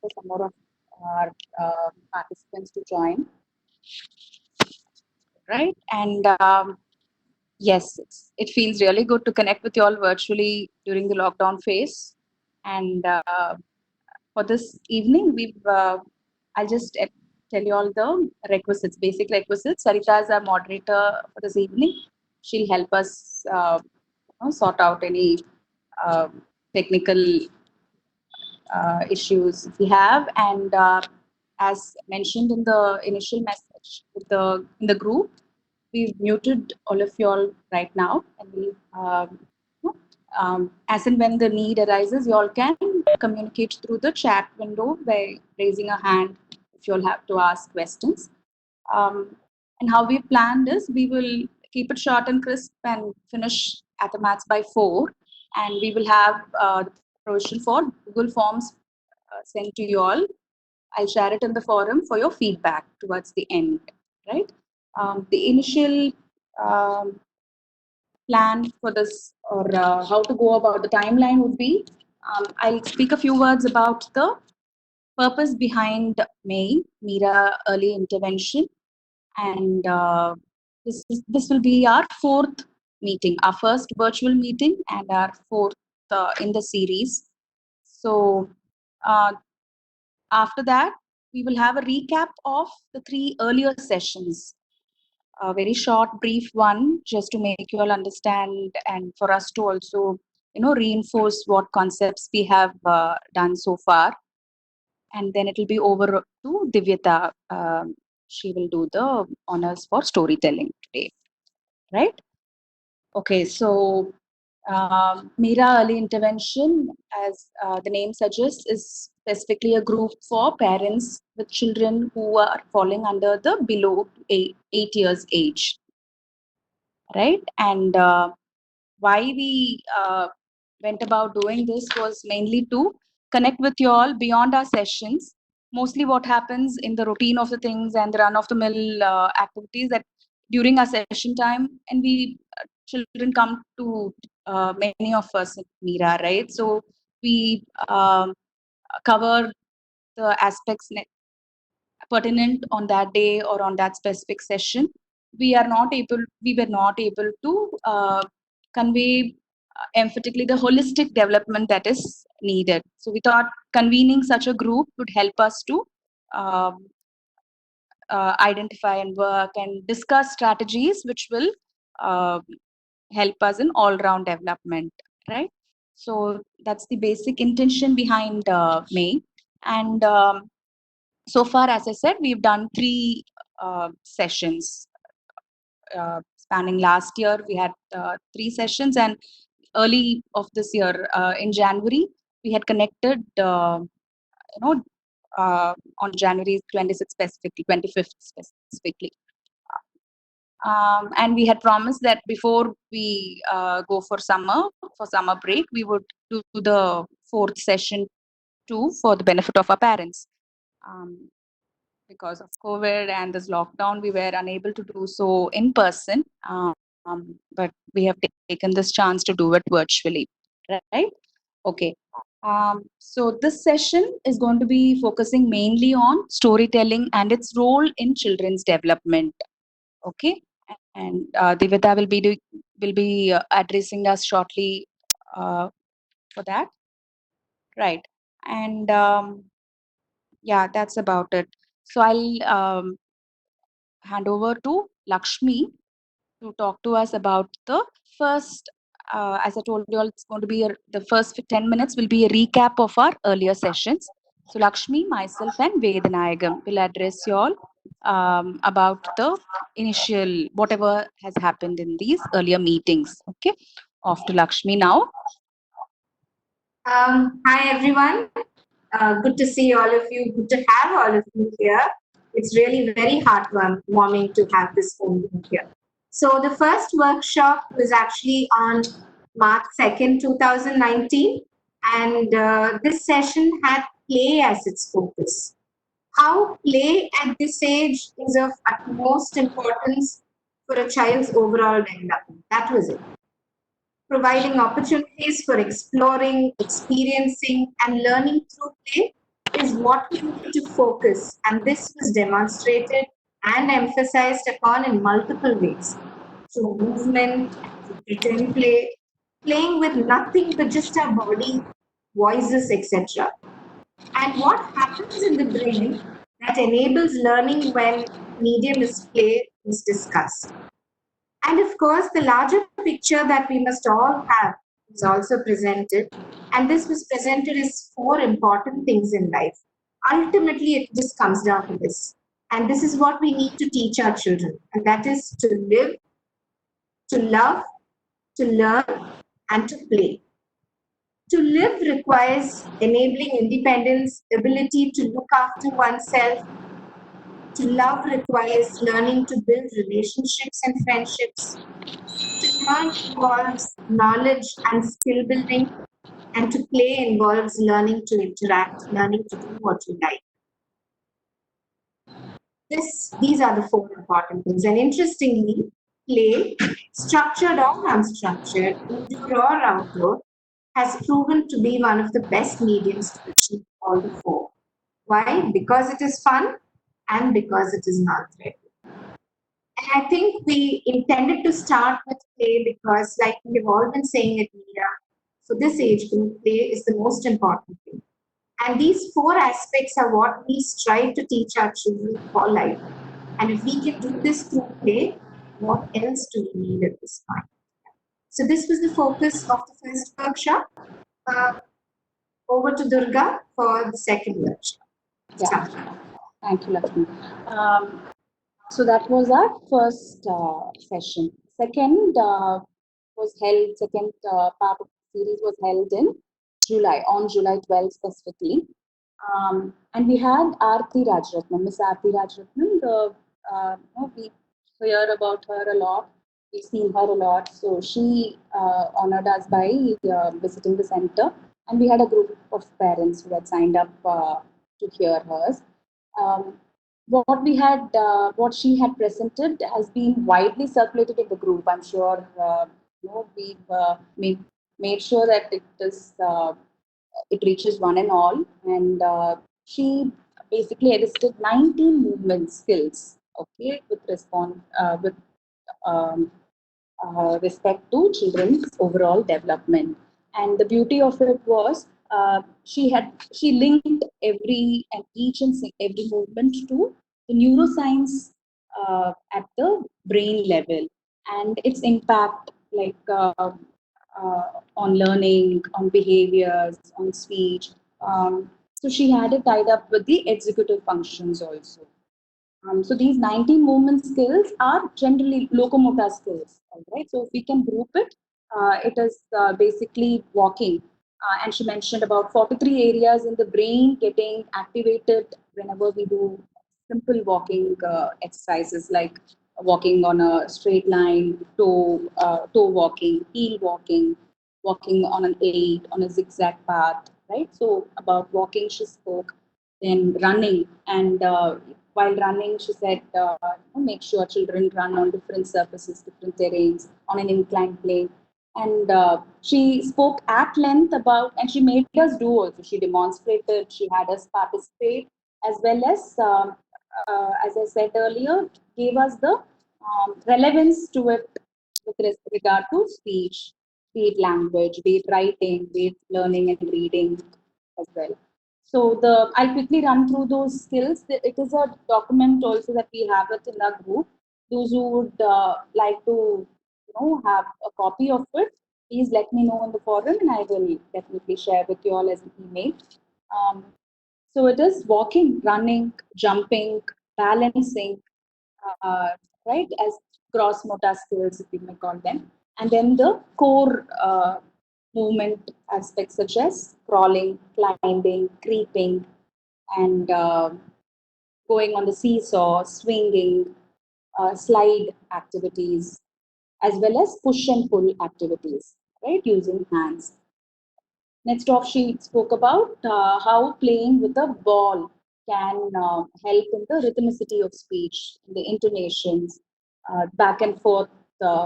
for some more of our participants to join, right? And yes, it feels really good to connect with you all virtually during the lockdown phase. And for this evening, I'll just tell you all the requisites, basic requisites. Sarita is our moderator for this evening. She'll help us sort out any uh, technical issues we have. And as mentioned in the initial message in the group, we've muted all of you all right now, and as and when the need arises, you all can communicate through the chat window by raising a hand if you all have to ask questions. And how we planned is we will keep it short and crisp and finish at the maths by 4, and we will have the provision for Google Forms sent to you all. I'll share it in the forum for your feedback towards the end, right? The initial plan for this, or how to go about the timeline would be, I'll speak a few words about the purpose behind Mira Early Intervention, and this will be our fourth meeting, our first virtual meeting, and our fourth in the series. So after that, we will have a recap of the 3 earlier sessions, a very short, brief one, just to make you all understand and for us to also, reinforce what concepts we have done so far. And then it will be over to Divyata. She will do the honors for storytelling today, right? Okay, so Mira Early Intervention, as the name suggests, is specifically a group for parents with children who are falling under the below 8 years age, right? And why we went about doing this was mainly to connect with you all beyond our sessions. Mostly what happens in the routine of the things and the run of the mill activities, that during our session time, and we children come to many of us at Mira, right? So we cover the aspects pertinent on that day or on that specific session. We were not able to convey emphatically the holistic development that is needed. So we thought convening such a group would help us to um, identify and work and discuss strategies which will uh, help us in all-round development, right? So that's the basic intention behind May. And so far, as I said, we've done 3 sessions. Spanning last year, we had 3 sessions, and early of this year, in January, we had connected, on January 26th specifically, 25th specifically. And we had promised that before we go for summer break, we would do the 4th session too, for the benefit of our parents. Because of COVID and this lockdown, we were unable to do so in person, but we have taken this chance to do it virtually, right? Okay. So this session is going to be focusing mainly on storytelling and its role in children's development. Okay, and Divita will be addressing us shortly for that, right? And yeah, that's about it. So I'll hand over to Lakshmi to talk to us about the first, as I told you all, it's going to be the first 10 minutes will be a recap of our earlier sessions. So Lakshmi, myself and Vedanayagam will address you all about the initial, whatever has happened in these earlier meetings. Okay, off to Lakshmi now. Hi everyone. Good to see all of you. Good to have all of you here. It's really very heartwarming to have this meeting here. So the first workshop was actually on March 2nd, 2019, and this session had play as its focus. How play at this age is of utmost importance for a child's overall development. That was it. Providing opportunities for exploring, experiencing, and learning through play is what we need to focus, and this was demonstrated and emphasized upon in multiple ways. So, movement, pretend play, playing with nothing but just our body, voices, etc. And what happens in the brain that enables learning when medium is play is discussed. And of course, the larger picture that we must all have is also presented. And this was presented as four important things in life. Ultimately, it just comes down to this. And this is what we need to teach our children. And that is to live, to love, to learn, and to play. To live requires enabling independence, ability to look after oneself. To love requires learning to build relationships and friendships. To learn involves knowledge and skill building, and to play involves learning to interact, learning to do what you like. These are the four important things. And interestingly, play, structured or unstructured, indoor or outdoor, has proven to be one of the best mediums to achieve all the four. Why? Because it is fun and because it is non-threatening. And I think we intended to start with play because, like we've all been saying at Mira, for this age group, play is the most important thing. And these four aspects are what we strive to teach our children for life. And if we can do this through play, what else do we need at this point? So this was the focus of the first workshop. Over to Durga for the second workshop. Yeah. Thank you, Lakshmi. So that was our first session. Second second part of the series was held in July, on July 12th specifically. And we had Aarti Rajaratnam, Miss Aarti Rajaratnam. We hear about her a lot. We've seen her a lot. So she honored us by visiting the center. And we had a group of parents who had signed up to hear hers. What she had presented has been widely circulated in the group. I'm sure we've made sure that it reaches one and all. And she basically listed 19 movement skills, okay, with um, respect to children's overall development. And the beauty of it was she linked every and each and every movement to the neuroscience at the brain level and its impact, like on learning, on behaviors, on speech. So she had it tied up with the executive functions also. So these 19 movement skills are generally locomotor skills, right? So if we can group it, it is basically walking. And she mentioned about 43 areas in the brain getting activated whenever we do simple walking exercises like walking on a straight line, toe walking, heel walking, walking on an aid, on a zigzag path, right? So about walking, she spoke, then running, and while running, she said, make sure children run on different surfaces, different terrains, on an inclined plane. And she spoke at length about, and she made us do also. She demonstrated, she had us participate, as well as I said earlier, gave us the relevance to it with regard to speech, be it language, be it writing, be it learning and reading as well. So I'll quickly run through those skills. It is a document also that we have it in our group. Those who would like to have a copy of it, please let me know in the forum and I will definitely share with you all as an email. So it is walking, running, jumping, balancing, uh, right, as gross motor skills, if you may call them. And then the core movement aspects such as crawling, climbing, creeping, and going on the seesaw, swinging, slide activities, as well as push and pull activities, right, using hands. Next off, she spoke about how playing with a ball can help in the rhythmicity of speech, the intonations, back and forth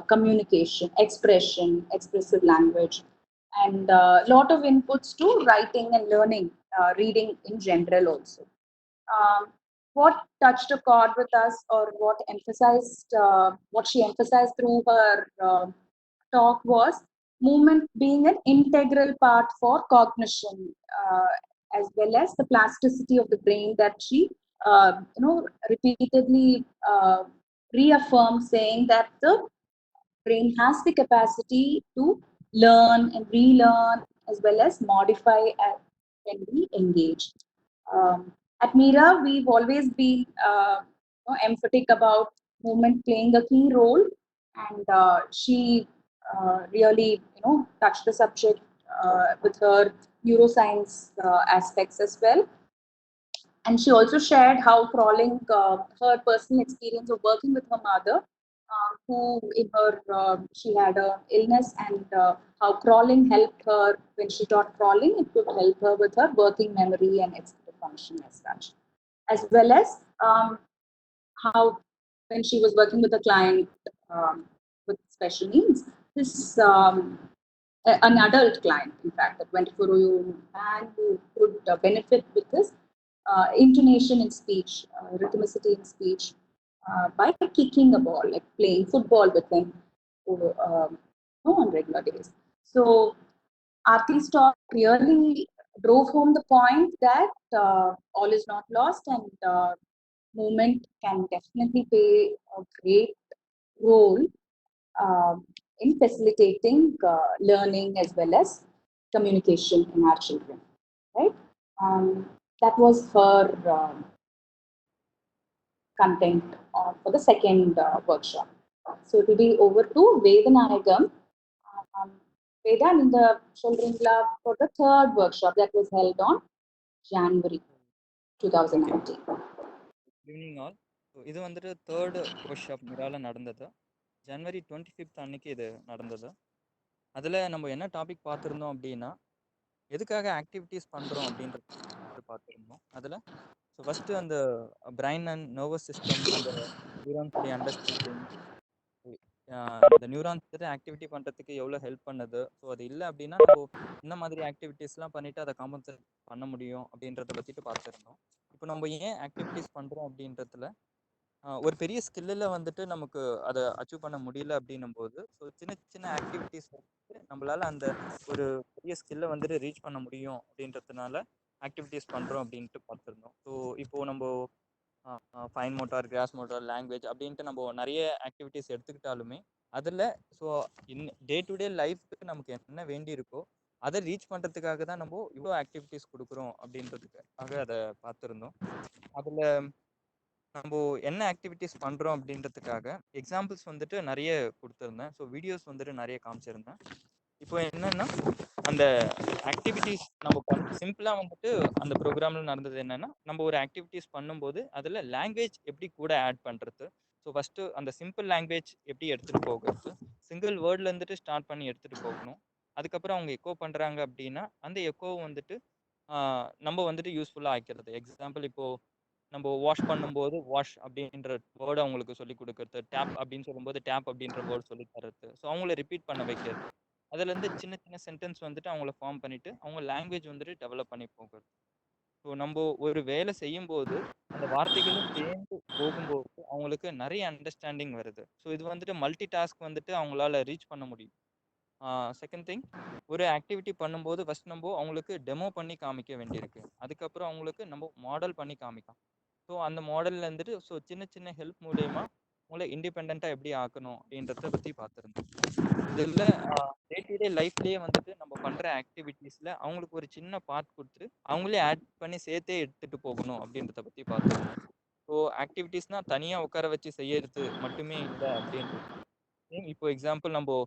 communication, expression, expressive language. and a lot of inputs to writing and learning, reading in general also. What touched a chord with us, or what she emphasized through her talk was movement being an integral part for cognition, as well as the plasticity of the brain that she, repeatedly reaffirmed, saying that the brain has the capacity to learn and relearn as well as modify when we engage. At Mira, we've always been emphatic about movement playing a key role, and she really touched the subject with her neuroscience aspects as well. And she also shared how crawling, her personal experience of working with her mother, who in her she had a illness, and how crawling helped her when she taught crawling. It could help her with her working memory and executive function as such, as well as how when she was working with a client with special needs, this an adult client, in fact, a 24-year-old man who could benefit with this intonation in speech, rhythmicity in speech, by kicking a ball, like playing football with him on regular days. So Aarti's talk really drove home the point that all is not lost, and movement can definitely play a great role in facilitating learning as well as communication in our children, right? That was her content for the second workshop. So it will be over to Vedanayagam. Veda, நீங்க சொல்றீங்களா for the third workshop that was held on January 2019. Good evening all. So இது வந்துட்டு third work shop மிரால நடந்தது. ஜனவரி 25th அன்னைக்கு இது நடந்தது. அதில் நம்ம என்ன டாபிக் பார்த்துருந்தோம் அப்படின்னா, எதுக்காக ஆக்டிவிட்டீஸ் பண்ணுறோம் அப்படின்றது பார்த்துருந்தோம். அதில் ஸோ ஃபஸ்ட்டு அந்த பிரைன் அண்ட் நர்வஸ் சிஸ்டம், அந்த நியூரான்ஸுடைய அண்டர்ஸ்டாண்டிங், இந்த நியூரான்ஸ் வந்துட்டு ஆக்டிவிட்டி பண்ணுறதுக்கு எவ்வளோ ஹெல்ப் பண்ணுது, ஸோ அது இல்லை அப்படின்னா நம்ம இந்த மாதிரி ஆக்டிவிட்டீஸ்லாம் பண்ணிவிட்டு அதை காம்பன்சேட் பண்ண முடியும் அப்படின்றத பற்றிட்டு பார்த்துருந்தோம். இப்போ நம்ம ஏன் ஆக்டிவிட்டீஸ் பண்ணுறோம் அப்படின்றதுல ஒரு பெரிய ஸ்கில்லில் வந்துட்டு நமக்கு அதை அச்சீவ் பண்ண முடியல அப்படின்னும் போது, ஸோ சின்ன சின்ன ஆக்டிவிட்டீஸ் நம்மளால அந்த ஒரு பெரிய ஸ்கில்லை வந்துட்டு ரீச் பண்ண முடியும் அப்படின்றதுனால ஆக்டிவிட்டீஸ் பண்ணுறோம் அப்படின்ட்டு பார்த்துருந்தோம். ஸோ இப்போது நம்ம fine motor, cross motor, language அப்படின்ட்டு நம்ம நிறைய ஆக்டிவிட்டீஸ் எடுத்துக்கிட்டாலுமே அதில் ஸோ டே டு டே லைஃப்க்கு நமக்கு என்ன வேண்டி இருக்கோ அதை ரீச் பண்ணுறதுக்காக தான் நம்ம இவ்வளோ ஆக்டிவிட்டீஸ் கொடுக்குறோம் அப்படின்றதுக்காக அதை பார்த்துருந்தோம். அதில் நம்ம என்ன ஆக்டிவிட்டீஸ் பண்ணுறோம் அப்படின்றதுக்காக எக்ஸாம்பிள்ஸ் வந்துட்டு நிறைய கொடுத்துருந்தேன். ஸோ வீடியோஸ் வந்துட்டு நிறைய காமிச்சிருந்தேன். இப்போ என்னன்னா அந்த ஆக்டிவிட்டீஸ் நம்ம சிம்பிளாக வந்துட்டு அந்த ப்ரோக்ராமில் நடந்தது என்னன்னா, நம்ம ஒரு ஆக்டிவிட்டீஸ் பண்ணும்போது அதில் லாங்குவேஜ் எப்படி கூட ஆட் பண்ணுறது. ஸோ ஃபஸ்ட்டு அந்த சிம்பிள் லாங்குவேஜ் எப்படி எடுத்துகிட்டு போகிறது, சிங்கிள் வேர்டில் இருந்துட்டு ஸ்டார்ட் பண்ணி எடுத்துகிட்டு போகணும். அதுக்கப்புறம் அவங்க எக்கோ பண்ணுறாங்க அப்படின்னா அந்த எக்கோவை வந்துட்டு நம்ம வந்துட்டு யூஸ்ஃபுல்லாக ஆக்கிறது. எக்ஸாம்பிள் இப்போது நம்ம வாஷ் பண்ணும்போது வாஷ் அப்படின்ற வேர்டு அவங்களுக்கு சொல்லி கொடுக்கறது, டேப் அப்படின்னு சொல்லும்போது டேப் அப்படின்ற வேர்டு சொல்லி தர்றது, ஸோ அவங்கள ரிப்பீட் பண்ண வைக்கிறது. அதுலேருந்து சின்ன சின்ன சென்டென்ஸ் வந்துட்டு அவங்கள ஃபார்ம் பண்ணிவிட்டு அவங்க லாங்குவேஜ் வந்துட்டு டெவலப் பண்ணி போகிறது. ஸோ நம்ம ஒரு வேலை செய்யும்போது அந்த வார்த்தைகளும் சேர்ந்து போகும்போது அவங்களுக்கு நிறைய அண்டர்ஸ்டாண்டிங் வருது. ஸோ இது வந்துட்டு மல்டி டாஸ்க் வந்துட்டு அவங்களால ரீச் பண்ண முடியும். செகண்ட் திங், ஒரு ஆக்டிவிட்டி பண்ணும்போது ஃபஸ்ட் நம்ம அவங்களுக்கு டெமோ பண்ணி காமிக்க வேண்டியிருக்கு. அதுக்கப்புறம் அவங்களுக்கு நம்ம மாடல் பண்ணி காமிக்கலாம். ஸோ அந்த மாடலில் இருந்துட்டு ஸோ சின்ன சின்ன ஹெல்ப் மூலயமா உங்களை இண்டிபெண்ட்டாக எப்படி ஆக்கணும் அப்படின்றத பற்றி பார்த்துருந்தோம். இதில் டே டு டே லைஃப்லேயே வந்துட்டு நம்ம பண்ணுற ஆக்டிவிட்டீஸில் அவங்களுக்கு ஒரு சின்ன பார்ட் கொடுத்துட்டு அவங்களே ஆட் பண்ணி சேர்த்தே எடுத்துகிட்டு போகணும் அப்படின்றத பற்றி பார்த்துருந்தோம். ஸோ ஆக்டிவிட்டீஸ்னால் தனியாக உட்கார வச்சு செய்யறது மட்டுமே இல்லை அப்படின்றது. இப்போ எக்ஸாம்பிள் நம்ம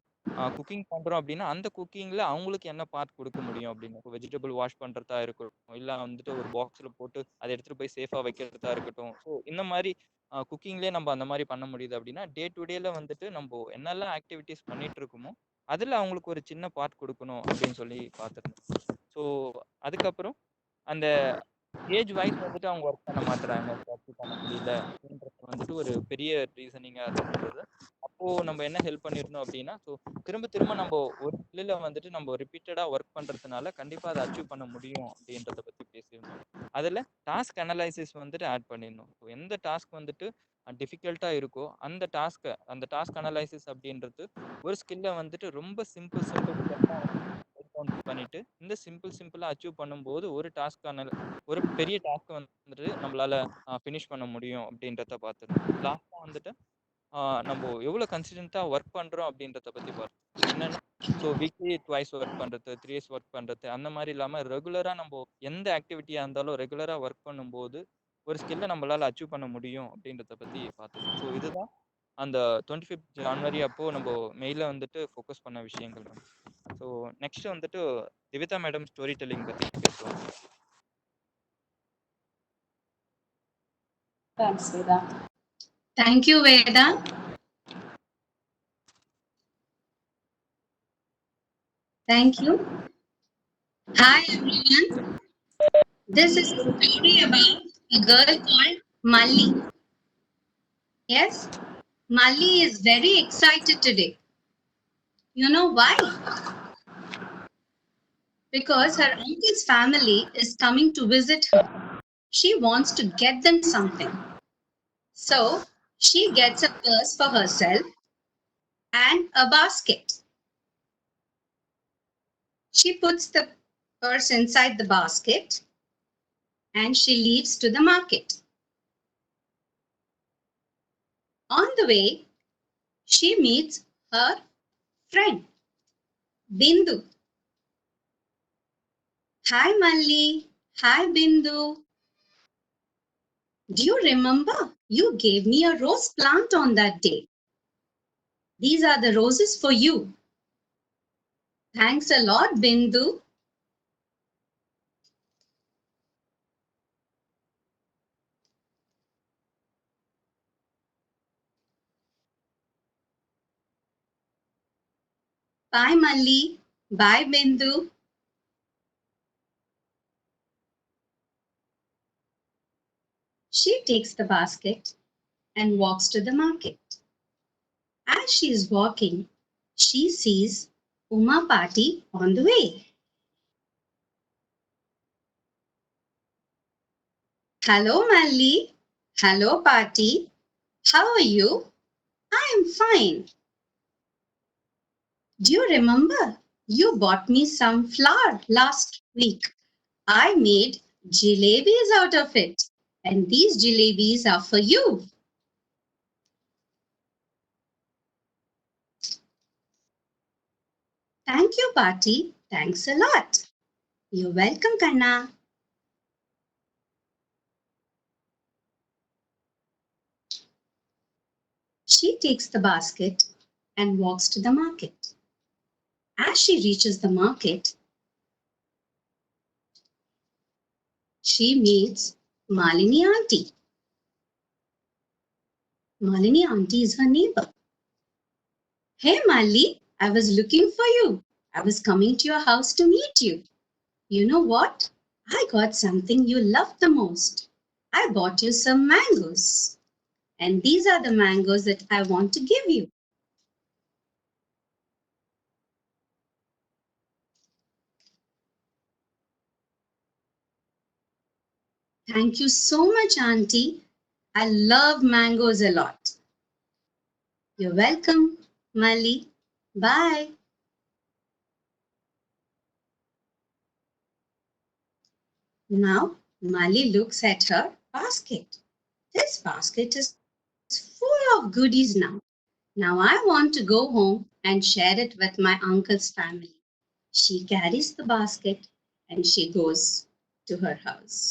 குக்கிங் பண்ணுறோம் அப்படின்னா அந்த குக்கிங்கில் அவங்களுக்கு என்ன பார்ட் கொடுக்க முடியும் அப்படின்னு, இப்போ வெஜிடபிள் வாஷ் பண்ணுறதா இருக்கட்டும், இல்லை வந்துட்டு ஒரு பாக்ஸில் போட்டு அதை எடுத்துகிட்டு போய் சேஃபாக வைக்கிறதா இருக்கட்டும். ஸோ இந்த மாதிரி குக்கிங்லேயே நம்ம அந்த மாதிரி பண்ண முடியுது அப்படின்னா டே டு டேல வந்துட்டு நம்ம என்னெல்லாம் ஆக்டிவிட்டீஸ் பண்ணிட்டு இருக்கோமோ அதில் அவங்களுக்கு ஒரு சின்ன பார்ட் கொடுக்கணும் அப்படின்னு சொல்லி பார்த்துருந்தோம். ஸோ அதுக்கப்புறம் அந்த ஏஜ் வைஸ் வந்துட்டு அவங்க ஒர்க் பண்ண மாட்டுறாங்க, ஒர்க் பண்ண முடியல அப்படின்றது வந்துட்டு ஒரு பெரிய ரீசனிங்காக இருந்தது. அப்போ அப்போ நம்ம என்ன ஹெல்ப் பண்ணிருந்தோம் அப்படின்னா, ஸோ திரும்ப திரும்ப நம்ம ஒரு ஸ்கில்ல வந்துட்டு நம்ம ரிப்பீட்டடா ஒர்க் பண்றதுனால கண்டிப்பா அதை அச்சீவ் பண்ண முடியும் அப்படின்றத பத்தி பேசியிருந்தோம். அதுல டாஸ்க் அனலைசிஸ் வந்துட்டு ஆட் பண்ணிடணும். ஸோ எந்த டாஸ்க் வந்துட்டு டிஃபிகல்ட்டா இருக்கோ அந்த டாஸ்க் அனலைசிஸ் அப்படின்றது ஒரு ஸ்கில்ல வந்துட்டு ரொம்ப சிம்பிள் ஸ்டெப்பா பண்ணிட்டு இந்த சிம்பிளா அச்சீவ் பண்ணும்போது ஒரு பெரிய டாஸ்க் வந்துட்டு நம்மளால ஃபினிஷ் பண்ண முடியும் அப்படின்றத பார்த்துருந்தோம். லாஸ்டா வந்துட்டு நம்ம எவ்வளவு கன்சிஸ்டன்ட்டா ஒர்க் பண்றோம் அப்படின்றத பத்தி பார்த்தோம். என்னன்னா ஸோ வீக்லி ட்வைஸ் ஒர்க் பண்றது, 3 days ஒர்க் பண்றது, அந்த மாதிரி இல்லாம ரெகுலரா நம்ம எந்த ஆக்டிவிட்டியா இருந்தாலும் ரெகுலரா ஒர்க் பண்ணும்போது ஒரு ஸ்கில்ல நம்மளால அச்சீவ் பண்ண முடியும் அப்படின்றத பத்தி பார்த்துருந்தோம். ஸோ இதுதான் அந்த 25th ஜான்வரி அப்போ நம்ம மெயில வந்துட்டு ஃபோக்கஸ் பண்ண விஷயங்கள். ஸோ நெக்ஸ்ட் வந்துட்டு திவிதா மேடம் ஸ்டோரி டெல்லிங் பத்தி பேசுவோம். Thanks, Veda. Thank you, Veda. Thank you. Hi, everyone. This is a story about a girl called Malli. Yes, Malli is very excited today. You know why? Because her uncle's family is coming to visit her. She wants to get them something. So she gets a purse for herself and a basket. She puts the purse inside the basket and she leaves to the market. On the way, she meets her friend, Bindu. Hi, Malli. Hi, Bindu. Do you remember? You gave me a rose plant on that day. These are the roses for you. Thanks a lot, Bindu. Bye, Malli. Bye, Bindu. She takes the basket and walks to the market. As she is walking, she sees Uma Pati on the way. Hello, Malli. Hello, Pati. How are you? I am fine. Do you remember? You bought me some flour last week. I made jalebis out of it. And these jalebis are for you. Thank you, Pati. Thanks a lot. You're welcome, Kanna. She takes the basket and walks to the market. As she reaches the market, she meets Malini Auntie. Malini Auntie is her neighbor. Hey, Malli, I was looking for you. I was coming to your house to meet you. You know what? I got something you love the most. I bought you some mangoes. And these are the mangoes that I want to give you. Thank you so much, Auntie. I love mangoes a lot. You're welcome, Malli. Bye. Now, Malli looks at her basket. This basket is full of goodies now. Now I want to go home and share it with my uncle's family. She carries the basket and she goes to her house.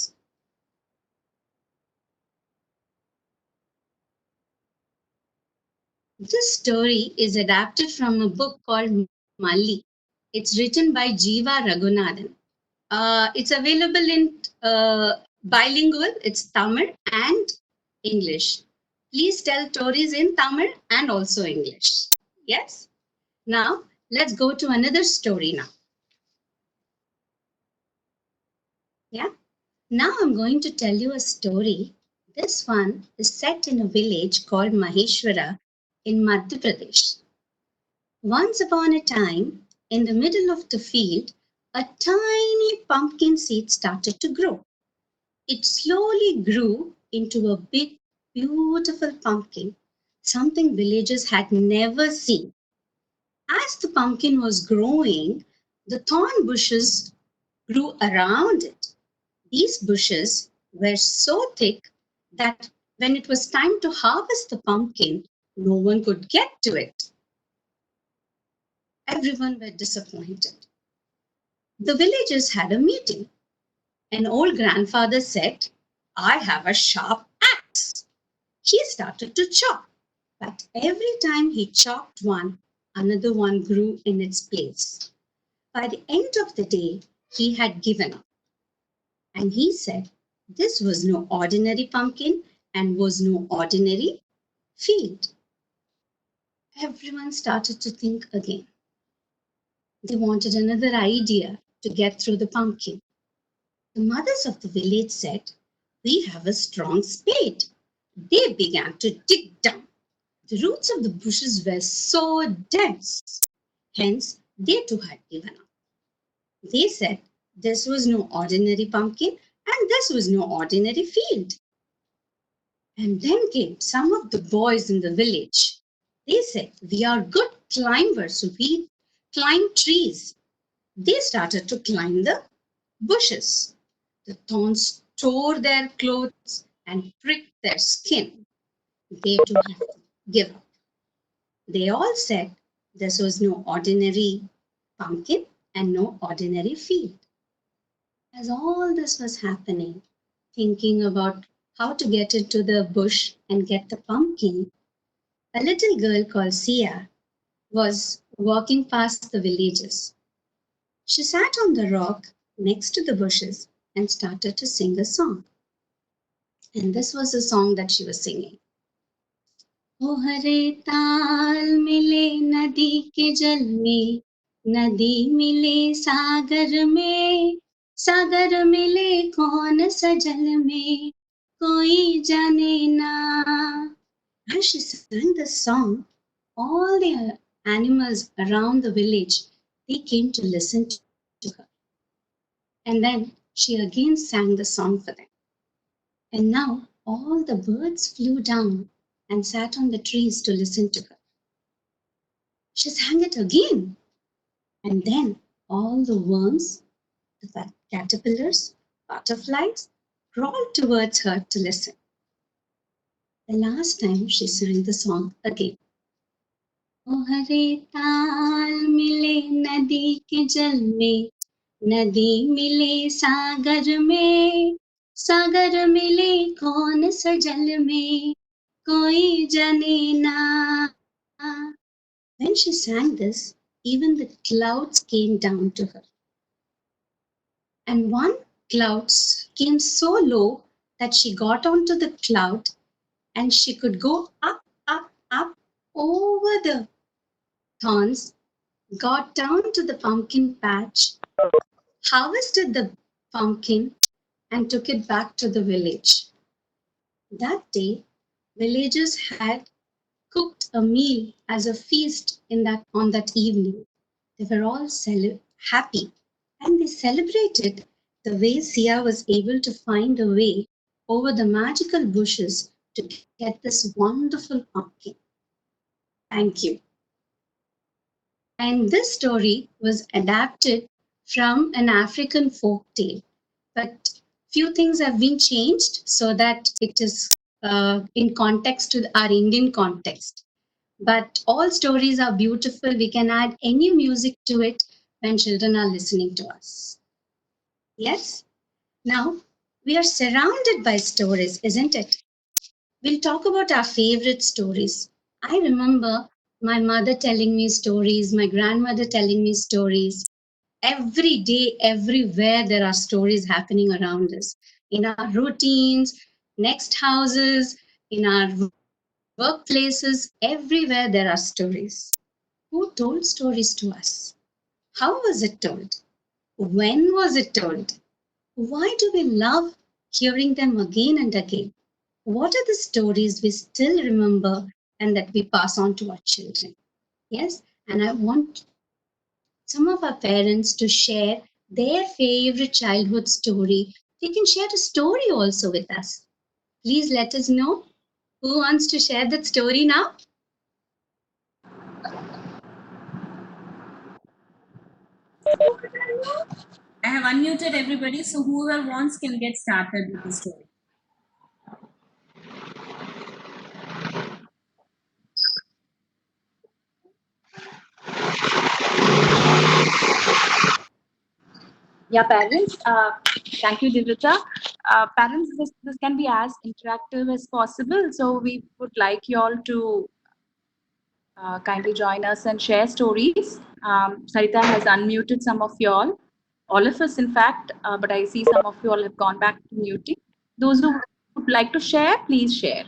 This story is adapted from a book called Malli. It's written by Jiva Raghunathan. It's available in bilingual, it's Tamil and English. Please tell stories in Tamil and also English. Yes? Now, let's go to another story now. Yeah? Now I'm going to tell you a story. This one is set in a village called Maheshwara in Madhya Pradesh. Once upon a time, in the middle of the field, a tiny pumpkin seed started to grow. It slowly grew into a big, beautiful pumpkin, something villagers had never seen. As the pumpkin was growing, the thorn bushes grew around it. These bushes were so thick that when it was time to harvest the pumpkin, no one could get to it. Everyone were disappointed. The villagers had a meeting. An old grandfather said, "I have a sharp axe." He started to chop, but every time he chopped one, another one grew in its place. By the end of the day, he had given up. And he said, this was no ordinary pumpkin and was no ordinary field. Everyone started to think again. They wanted another idea to get through the pumpkin. The mothers of the village said, "We have a strong spade." They began to dig down. The roots of the bushes were so dense, hence they too had given up. They said this was no ordinary pumpkin and this was no ordinary field. And then came some of the boys in the village. They said, "We are good climbers, we climb trees." They started to climb the bushes. The thorns tore their clothes and pricked their skin. They too had to give up. They all said this was no ordinary pumpkin and no ordinary field. As all this was happening, thinking about how to get into the bush and get the pumpkin, a little girl called Sia was walking past the villages. She sat on the rock next to the bushes and started to sing a song. And this was the song that she was singing. ओ हरे ताल मिले नदी के जल में, नदी मिले सागर में, सागर मिले कौन सा जल में, कोई जाने ना. As she sang this song, all the animals around the village, they came to listen to her. And then she again sang the song for them. And now all the birds flew down and sat on the trees to listen to her. She sang it again. And then all the worms, the caterpillars, butterflies crawled towards her to listen. The last time she sang the song again. ओ हरे ताल मिले नदी के जल में, नदी मिले सागर में, सागर मिले कौन सा जल में, कोई जाने ना. When she sang this, even the clouds came down to her. And one cloud came so low that she got onto the cloud and she could go up, up, up over the thorns, got down to the pumpkin patch, harvested the pumpkin, and took it back to the village. That day, villagers had cooked a meal as a feast on that evening. They were all happy, and they celebrated the way Sia was able to find a way over the magical bushes to get this wonderful pumpkin. Thank you. And this story was adapted from an African folk tale, but few things have been changed so that it is in context to our Indian context. But all stories are beautiful. We can add any music to it when children are listening to us. Yes? Now, we are surrounded by stories, isn't it? We'll talk about our favorite stories. I remember my mother telling me stories, my grandmother telling me stories. Every day, everywhere, there are stories happening around us. In our routines, next houses, in our workplaces, everywhere there are stories. Who told stories to us? How was it told? When was it told? Why do we love hearing them again and again? What are the stories we still remember and that we pass on to our children. Yes, and I want some of our parents to share their favorite childhood story. They can share a story also with us. Please let us know. Who wants to share that story now? I have unmuted everybody, so whoever wants can get started with the story. Yeah, parents. Thank you, Divrita. Parents, this can be as interactive as possible. So we would like you all to kindly join us and share stories. Sarita has unmuted some of you all of us, in fact, but I see some of you all have gone back to muting. Those who would like to share, please share.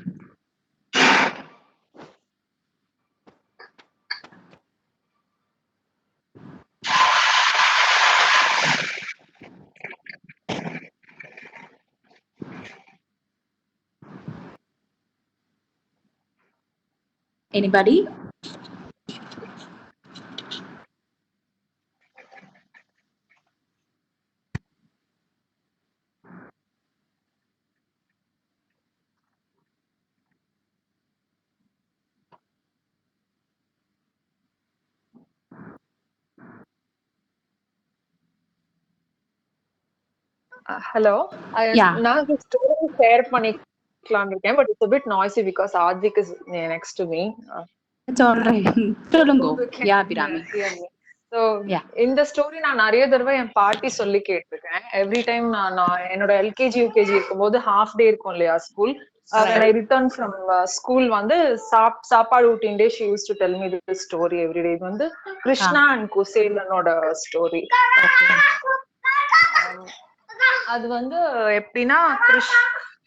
Anybody? Hello. Yeah. நான் story share பண்ணிக்கலாம் இருக்கேன், but it's a bit noisy because Advik is next to me. It's all right. Tolungo. Yeah, Abhirami. So Yeah. இந்த story நான் நிறைய தடவை என் பாட்டி சொல்லி கேட்டிருக்கேன். எவ்ரி டைம் நான் என்னோட எல்கேஜி யூகேஜி இருக்கும்போது ஹாஃப் டே இருக்கும் இல்லையா school, when I return from school வந்து சாப்பாடு ஊட்டின்டே she used to tell me this story every day. இது வந்து கிருஷ்ணா அண்ட் குசேலனோட ஸ்டோரி. அது வந்து எப்படின்னா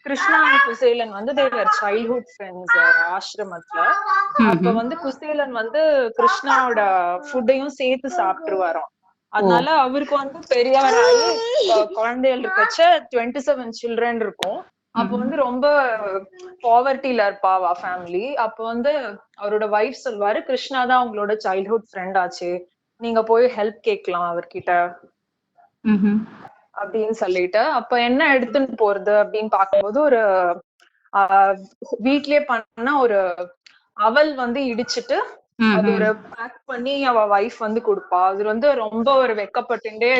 கிருஷ்ணா அண்ட் குசேலன் வந்து தேவர் சைல்ட்ஹுட் ஃப்ரெண்ட்ஸ் ஆசிரமத்துல. அப்ப வந்து குசேலன் வந்து கிருஷ்ணாவோட ஃபுட்டையும் சேர்த்து சாப்பிட்டுருவாராம். அதனால அவருக்கு வந்து பெரியவராகி குழந்தைகள் இருக்கச்ச 27 சில்ட்ரன் இருக்கும். அப்ப வந்து ரொம்ப பாவர்ட்டில இருப்பாவா ஃபேமிலி. அப்ப வந்து அவரோட வைஃப் சொல்வாரு, கிருஷ்ணா தான் அவங்களோட சைல்ட்ஹுட் ஃப்ரெண்ட் ஆச்சு, நீங்க போய் ஹெல்ப் கேட்கலாம் அவர்கிட்ட அப்படின்னு சொல்லிட்டு. அப்ப என்ன எடுத்துட்டு போறது அப்படின்னு பாக்கும்போது ஒரு வீட்லயே பண்ண ஒரு அவல் வந்து இடிச்சிட்டு அது ஒரு பேக் பண்ணி அவ வைஃப் வந்து கொடுப்பா. அது வந்து ரொம்ப ஒரு வெக்கப்பட்டுட்டே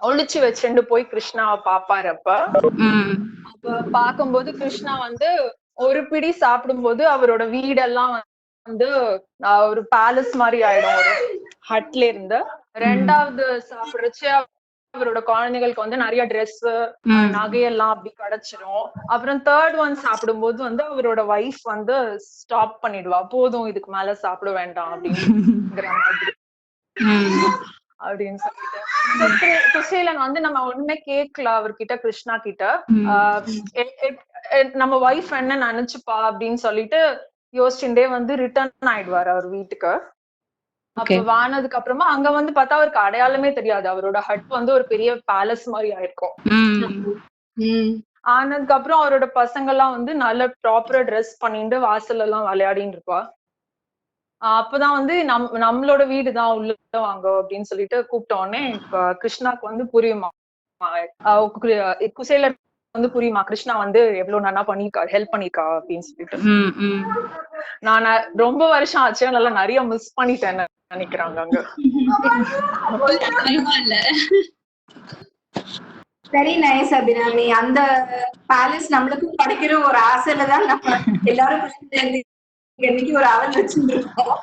ஒளிச்சு வச்சுட்டு போய் கிருஷ்ணாவை பாப்பாரு. அப்ப பாக்கும்போது கிருஷ்ணா வந்து ஒரு பிடி சாப்பிடும்போது அவரோட வீடெல்லாம் வந்து ஒரு பேலஸ் மாதிரி ஆயிடும் ஒரு ஹட்ல இருந்து. ரெண்டாவது சாப்பிடுறச்சு அவரோட குழந்தைகளுக்கு வந்து நிறைய ட்ரெஸ் நகையெல்லாம் அப்படி கிடைச்சிரும். அப்புறம் தேர்ட் ஒன் சாப்பிடும்போது வந்து அவரோட வைஃப் வந்து ஸ்டாப் பண்ணிடுவா, போதும் இதுக்கு மேல சாப்பிட வேண்டாம் அப்படிங்கிற மாதிரி அப்படின்னு சொல்லிட்டு. குசேலன் வந்து நம்ம ஒண்ணுமே கேட்கல அவர்கிட்ட, கிருஷ்ணா கிட்ட. நம்ம வைஃப் என்ன நினைச்சுப்பா அப்படின்னு சொல்லிட்டு யோசிச்சுட்டே வந்து ரிட்டர்ன் ஆயிடுவாரு அவர் வீட்டுக்கு. அப்ப வானதுக்கு அப்புறமா அங்க வந்து பார்த்தா அவருக்கு அடையாளமே தெரியாது. அவரோட ஹட் வந்து ஒரு பெரிய பேலஸ் மாதிரி ஆயிருக்கும். ஆனதுக்கு அப்புறம் அவரோட பசங்க எல்லாம் வந்து நல்ல ப்ராப்பரா ட்ரெஸ் பண்ணிட்டு வாசல் எல்லாம் விளையாடின்னு இருப்பா. அப்பதான் வந்து நம்மளோட வீடுதான், உள்ள வாங்க அப்படின்னு சொல்லிட்டு கூப்பிட்ட உடனே கிருஷ்ணாக்கு வந்து புரியுமா, குசேலன் வந்து புரியுமா கிருஷ்ணா வந்து எவ்வளவு நல்லா பண்ணிருக்கா, ஹெல்ப் பண்ணிருக்கா அப்படின்னு சொல்லிட்டு. நான் ரொம்ப வருஷம் ஆச்சு, அதனால நிறைய மிஸ் பண்ணிட்டேன்னு நினைக்கிறாங்க அங்க. Very nice Abirami. அந்த பேலஸ் நம்மளுக்கும் கிடைக்கிற ஒரு ஆசையில தான் நம்ம எல்லாரும் இன்னைக்கு ஒரு அவல் வச்சுட்டு இருக்கோம்.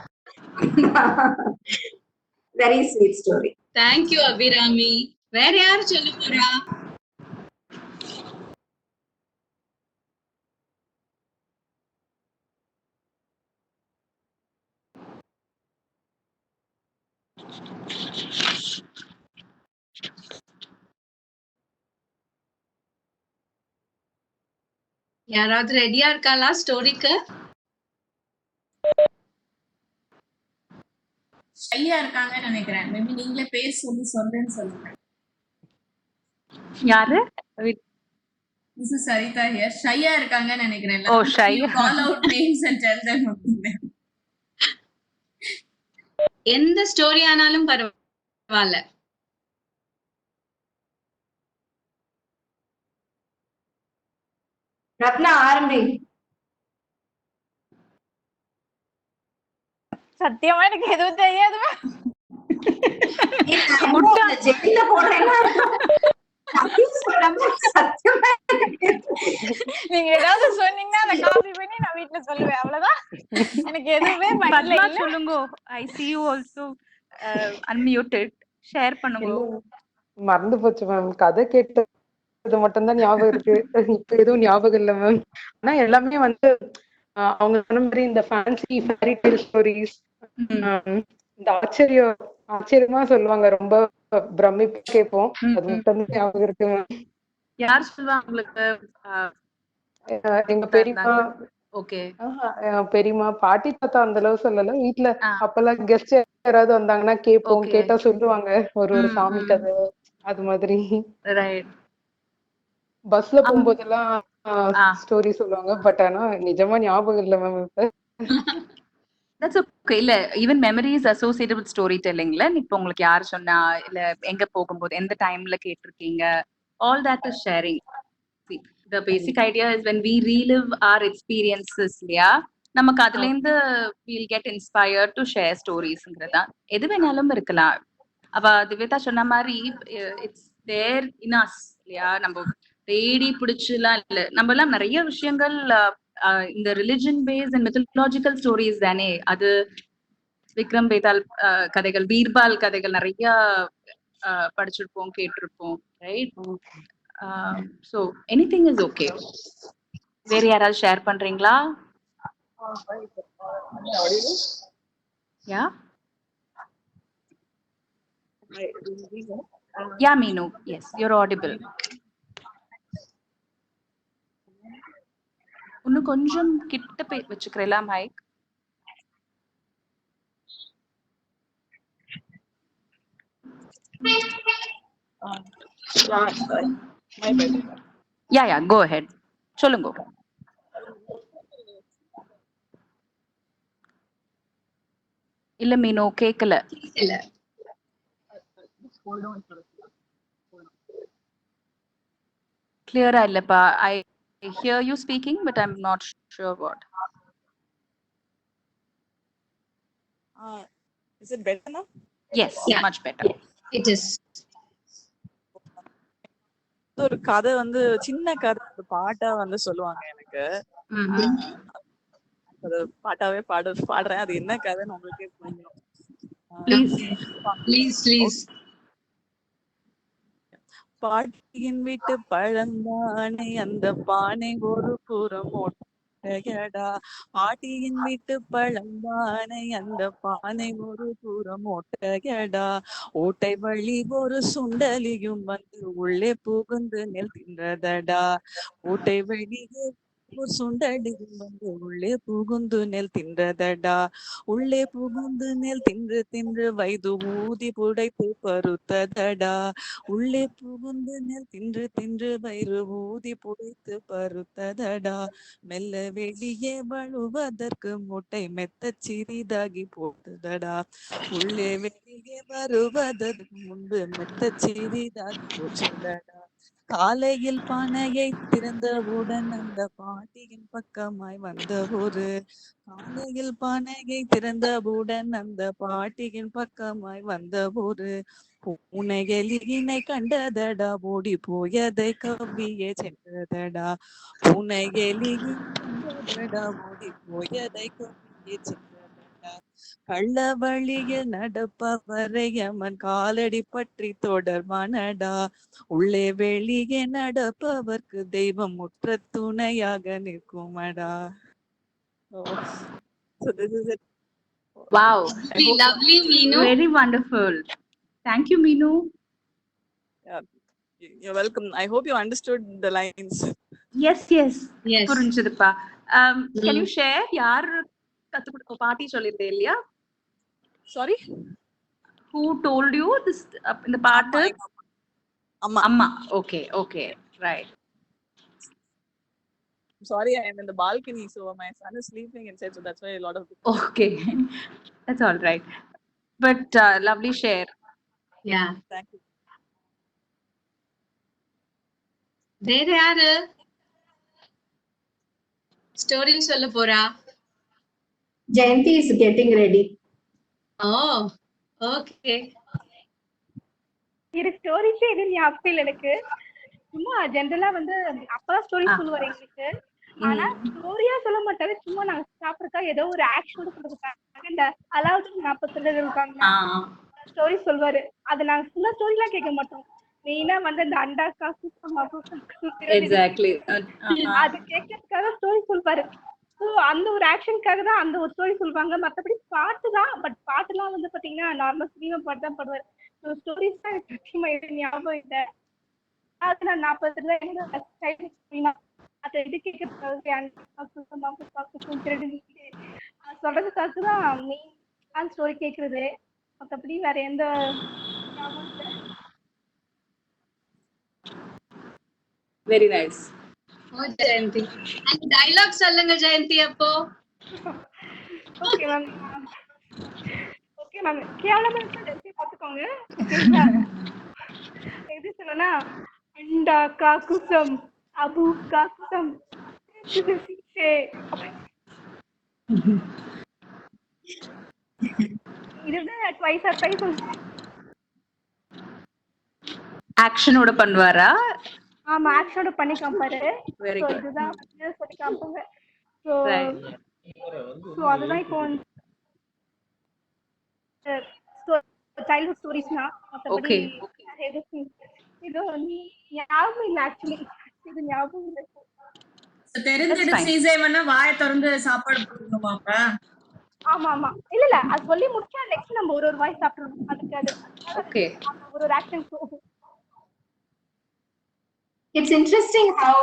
Very sweet story. Thank you Abirami. வேற யாரு சொல்ல போறா? யாராவது ரெடியா இருக்காளா ஸ்டோரிக்கு? ஷையா இருக்காங்கன்னு நினைக்கிறேன். மேபி நீங்களே பேர் சொல்லுன்னு சொல்லுங்க. யாரு? This is Sarita here. Shaya இருக்காங்கன்னு நினைக்கிறேன். Oh, Shaya. You call out names and tell them அப்படின்னு. எந்த ஸ்டோரி ஆனாலும் பரவாயில்ல. ரத்னா ஆரம்பி. சத்தியமா எனக்கு எதுவும் தெரியாது. ஜெயில போடுறேன்னா நீங்க ஏதாவது சொன்னீங்கன்னா அதை காப்பி பண்ணி நான் வீட்டுல சொல்லுவேன். அவ்வளவுதான். எனக்கு எதுவுமே பத்மா சொல்லுங்க. I see you also unmuted. Share பண்ணுங்க. மறந்து போச்சு மேம். கதை கேட்டது மட்டும்தான் ஞாபகம் இருக்கு. இப்ப எதுவும் ஞாபகம் இல்ல மேம். ஆனா எல்லாமே வந்து அவங்க சொன்ன மாதிரி இந்த ஃபேன்சி ஃபேரி டேல் ஸ்டோரிஸ், இந்த ஆச்சரியமா சொல்லுவாங்க. ரொம்ப பிரமிப்பு கேட்போம். அது மட்டும் ஞாபகம் இருக்கு மேம். யார் சொல்லுவாங்க உங்களுக்கு? எங்க பெரியம்மா. ஓகே. பெரியம்மா, பாட்டி தாத்தா அந்த அளவு சொல்லல. வீட்டுல அப்பெல்லாம் கெஸ்ட் யாராவது வந்தாங்கன்னா கேட்போம். கேட்டா சொல்லுவாங்க ஒரு சாமி கதை அது மாதிரி. பஸ்ல போகும்போதெல்லாம் ஸ்டோரி சொல்லுவாங்க. பட் ஆனா நிஜமா ஞாபகம் இல்ல மேம் இப்ப. That's okay. இல்ல even memories associated with story டெல்லிங்ல இப்போ உங்களுக்கு யார் சொன்னா, இல்ல எங்க போகும்போது எந்த டைம்ல கேட்டிருக்கீங்க, all that is sharing. See, the basic idea is when we relive our experiences, இல்லையா, நமக்கு அதுல இருந்து we'll get inspired to share storiesங்கிறதா. எது வேணாலும் இருக்கலாம். அவ திவ்யதா சொன்ன மாதிரி இட்ஸ் தேர் இன் us, இல்லையா. நம்ம தேடி பிடிச்சுலாம் இல்ல. நம்ம எல்லாம் நிறைய விஷயங்கள் இந்த religion based and mythological stories தானே. அது விக்ரம் வேதாள் கதைகள், பீர்பால் கதைகள் நிறைய படிச்சிருப்போம், கேட்டிருப்போம், right? So anything is okay. வேற யாராவது ஷேர் பண்றீங்களா? யா Yeah, Meenu. Yes, you're audible. இன்னும் கொஞ்சம் கிட்ட வச்சுக்கிறேன் மைக். Yeah, go ahead. சொல்லுங்க. இல்ல மீனு கேக்கல. இல்ல. கிளியரா இல்லப்பா. I hear you speaking, but I'm not sure what. Is it better now? Yes, much better. It is. ஒரு கதை வந்து சின்ன கதை பாட்டா வந்து சொல்லுவாங்க எனக்கு. அது பாட்டாவே பாடுறேன். அது என்ன கதைன்னு உங்களுக்கே புரியும். Please. பாட்டியின் வீட்டு பழந்தானே அந்த பானை ஒரு புறம் ஓட்டையடா. பாட்டியின் வீட்டு பழந்தானே அந்த பானை ஒரு புறம் ஓட்டையடா. ஓட்டை வழி ஒரு சுண்டலியும் வந்து உள்ளே புகுந்து நெல் தின்றதடா. ஓட்டை வழி சுண்டலியும் வந்து உள்ளே புகுந்து நெல் தின்றதடா. உள்ளே புகுந்து நெல் தின்று வயது ஊதி புடைத்து பருத்ததடா. உள்ளே புகுந்து நெல் தின்று வயிறு ஊதி புடைத்து பருத்ததடா. மெல்ல வெளியே வழுவதற்கு முட்டை மெத்த சிறிதாகி போட்டதடா. உள்ளே வெளியே வருவதற்கு முன்பு மெத்த சிறிதாகி போச்சதடா. காலையில் பானையை திறந்தவுடன் அந்த பாட்டியின் பக்கமாய் வந்த ஒரு. காலையில் பானையை திறந்தவுடன் அந்த பாட்டியின் பக்கமாய் வந்த ஒரு. பூனை எலியினை கண்டதடா. ஓடி போயதை கவ்வியே சென்றதடா. பூனை எலியினை கண்டதடா. ஓடி போயதை கவ்வியே சென்றதடா. கள்ள வழியில் நடப்பவரை அவன் காலடி பற்றி தொடர்வானடா. உள்ளே வெளியே நடப்பவர்க்கு தெய்வம் முற்ற துணையாக நிற்குமடா. So this is it. Wow. Lovely, Meenu. Very wonderful. Thank you, Meenu. Yeah, you're welcome. I hope you understood the lines. Yes. புரிஞ்சதுப்பா. Can you share யார் கத்து பாட்டி சொல்லிருந்தே இல்லையா? Sorry? Who told you this இந்த பாட்டு? அம்மா. Okay. Right. sorry, I am in the balcony, so my son is sleeping inside, so that's why a lot of. Okay, that's all right. But lovely share. Yeah. Thank you. வேற யாரு story சொல்ல போறா? Jayanti is getting ready. Oh, okay. இது ஸ்டோரிஸே எதுவும் ஞாபகம் இல்லை எனக்கு. சும்மா ஜென்ரலா வந்து அப்பா ஸ்டோரி சொல்லுவாரு எங்களுக்கு. ஆனா ஸ்டோரியா சொல்ல மாட்டாரு. சும்மா நாங்க சாப்பிடுறதுக்கா ஏதோ ஒரு ஆக்ஷன் சொல்றதுக்காக இந்த அலாவுதீன் 40 இருக்காங்க ஸ்டோரி சொல்வாரு. அது நாங்க ஃபுல்லா ஸ்டோரி எல்லாம் கேட்க மாட்டோம். மெயினா வந்து அந்த அண்டா காசு Exactly. அது கேட்கறதுக்காக ஸ்டோரி சொல்வாரு. ஸோ அந்த ஒரு ஆக்ஷனுக்காக தான் அந்த ஒரு ஸ்டோரி சொல்லுவாங்க. மற்றபடி பாட்டு தான். பட் பாட்டுலாம் வந்து பாத்தீங்கன்னா நார்மல் சினிமா பாட்டு தான் பாடுவாரு. ஸோ ஸ்டோரிஸ் தான் எனக்கு முக்கியமா எதுவும் ஞாபகம் இல்லை. அது நான் 40 அதை இது கேட்கறதுக்காக சொல்றதுக்காக தான் மெயின் ஸ்டோரி கேட்கறது. மற்றபடி வேற எந்த ஞாபகம் இல்லை. Very nice. Oh, Jayanti. And dialogue சொல்லுங்க ஜெயந்தி அப்போ. Okay ma'am. Okay ma'am. கேவலமா ஜெயந்தி பார்த்துக்கோங்க. எப்படி சொல்லனா அண்டா கா குசம் அபு கா குசம் இதுதான் ட்வைஸ் ஆர் ட்வைஸ் ஆக்ஷனோட பண்ணுவாரா? ஆமா, ஆக்ஷனோட பண்ணி காமிப்பாரு. Very good. இதுதான் சொல்லி காமிப்பாங்க. ஸோ அதுதான் இப்போ சைல்ட்ஹுட் ஸ்டோரிஸ்னா. மற்றபடி இது ஞாபகம் இல்லை. ஆக்சுவலி இது ஞாபகம் இல்லை. தெரிஞ்சிட்டு ஸ்ரீசேவன்னா வாயை திறந்து சாப்பாடு போட்டுக்கணுமா அப்ப? ஆமா ஆமா. இல்ல இல்ல, அது சொல்லி முடிச்சா நெக்ஸ்ட் நம்ம ஒரு வாய் சாப்பிடணும். அதுக்கு அது Okay. ஒரு action. It's interesting how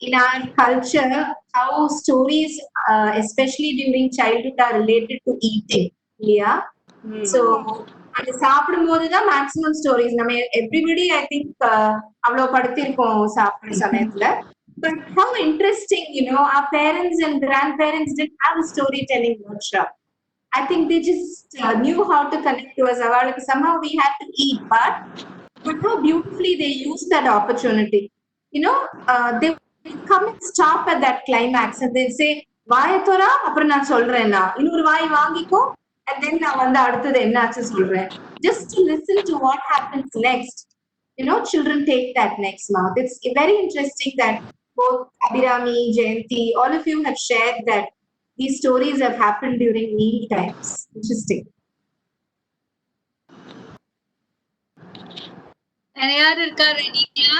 in our culture, how stories, especially during childhood, are related to eating. Yeah. So, அது சாப்பிடும்போது தான் மேக்ஸிமம் ஸ்டோரிஸ் நம்ம எவ்ரிபடி ஐ திங்க் அவ்வளோ படுத்திருக்கோம் சாப்பிடுற சமயத்துல. But how interesting, our parents and grandparents didn't have a storytelling workshop. I think they just knew how to connect to us. Somehow we had to eat, but how beautifully they used that opportunity. They come and stop at that climax and they say, "Vayathora, appuram naan solrena. Innoru vaai vaangiko, and then நான் வந்து அடுத்தது என்னாச்சு சொல்றேன்." Just to listen to what happens next. Children take that next mouth. It's very interesting that both Abhirami, Jayanti, all of you have shared that these stories have happened during meal times. Interesting. வேற யாரு இருக்கா ரெடியா?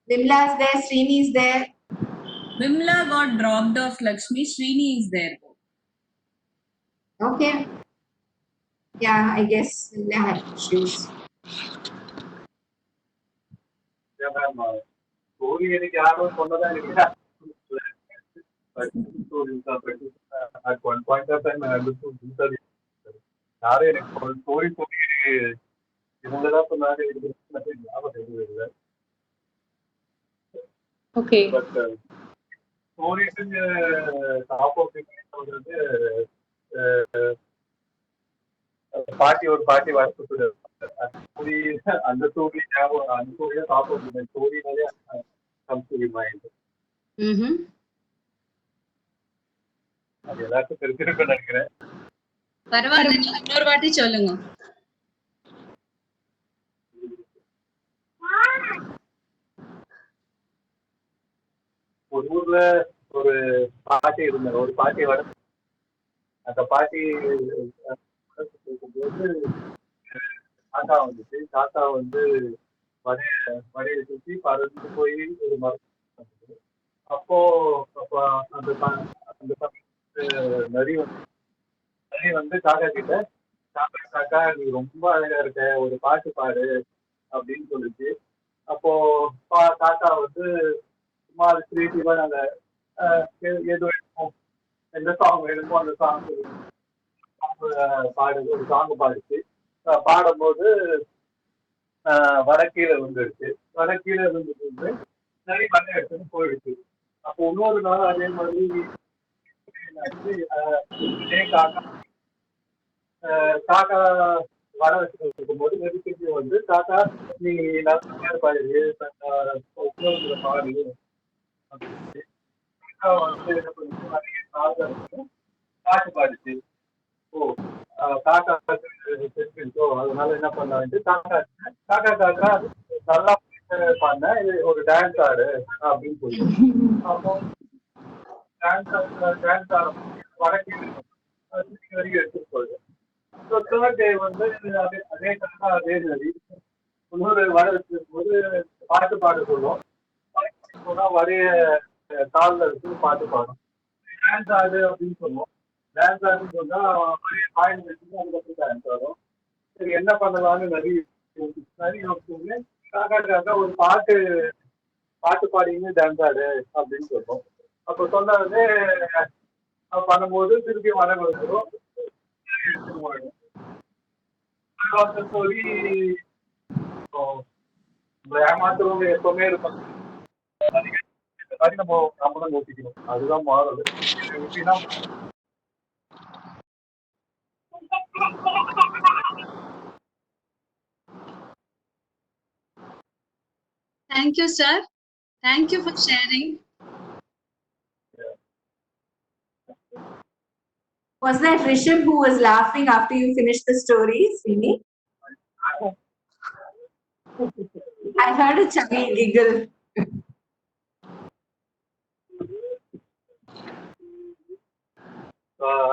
Vimla is there, Srini is there. Vimla got dropped off. Lakshmi, Srini is there. Okay. Yeah, I guess Vimla had issues. Yeah, ma'am. Story எனக்கு யாரும் சொன்னதா இல்லையா? At one point of time, I understood that யாரும் எனக்கு story இவங்கதான் சொன்னாங்க. எனக்கு ஞாபகம் எதுவும் இல்லை. Okay. But stories top of வந்து பாட்டி ஒரு பாட்டி வரக்கூடிய அந்த ஸ்டோரி ஞாபகம். அந்த ஸ்டோரி தான் டாப் ஆஃப் ஸ்டோரினாலே comes to mind. அது எல்லாருக்கும் தெரிஞ்சிருக்குன்னு நினைக்கிறேன். பரவாயில்ல, நீங்க இன்னொரு வாட்டி சொல்லுங்க. ஒரு ஊர்ல ஒரு பாட்டி இருந்தாங்க. ஒரு பாட்டி வர அந்த பாட்டி போது தாத்தா வந்துச்சு. தாத்தா வந்து வடையை சுற்றி பறந்து போய் ஒரு மரம். அப்போ அந்த நரி வந்து காக்கா கிட்ட, காக்கா நீ ரொம்ப அழகா இருக்க, ஒரு பாட்டு பாடு அப்படின்னு சொல்லிச்சு. அப்போ தாத்தா வந்து சும்மா அது கிரியேட்டிவா நாங்க ஏதோ எந்த சாங் வேணுமோ அந்த சாங் ஒரு சாங் பாடிச்சு. பாடும்போது வடக்கீழே விழுந்துருச்சு. வடக்கீழே விழுந்துட்டு நரி மண்ணை எடுத்துன்னு போயிடுச்சு. அப்போ இன்னொரு நாள் அதே மாதிரி இதே காக்கா காக்கா வர வச்சுட்டு இருக்கும்போது நெருக்கி வந்து காக்கா நீ நல்லா பாரு இன்னொரு பாரு அப்படின்னு வந்து என்ன பண்ணுச்சு நிறைய காக்கா பாட்டு பாடுச்சு. ஓ காக்கா தெரிஞ்சிருச்சோ அதனால என்ன பண்ணான்ட்டு காக்கா காக்கா காக்கா நல்லா பண்ண இது ஒரு டான்ஸ் ஆடு அப்படின்னு சொல்லி அப்போ டான்ஸ் ஆட வடக்கு வரைக்கும் எடுத்துட்டு போகுது. ஸோ தேர்ட் டே வந்து அதே காக்கா அதே நதி இன்னொரு வர வச்சிருக்கும்போது பாட்டு பாட சொல்லும். போனா வரைய காலில் இருக்கு பாட்டு பாடும். டான்ஸ் ஆடு அப்படின்னு சொல்லுவோம். டான்ஸ் ஆடுன்னு சொன்னா ஆயில் வச்சுட்டு அதுக்கப்புறம் டான்ஸ் ஆடும். சரி என்ன பண்ணலாம்னு நிறைய யோசிச்சு காக்கா காக்கா ஒரு பாட்டு பாடிங்க டான்ஸ் ஆடு அப்படின்னு சொல்லுவோம். அப்போ சொன்னாலே பண்ணும்போது திருப்பி வர வந்துடும் சொல்லி ஏமாத்துறவங்க எப்பவுமே இருப்பாங்க. நம்ம நம்மளும் யோசிக்கணும். அதுதான் மாறுது. எப்படின்னா Thank you, sir. Thank you for sharing. Was that Rishabh who was laughing after you finished the story, Srini? I heard a chubby giggle.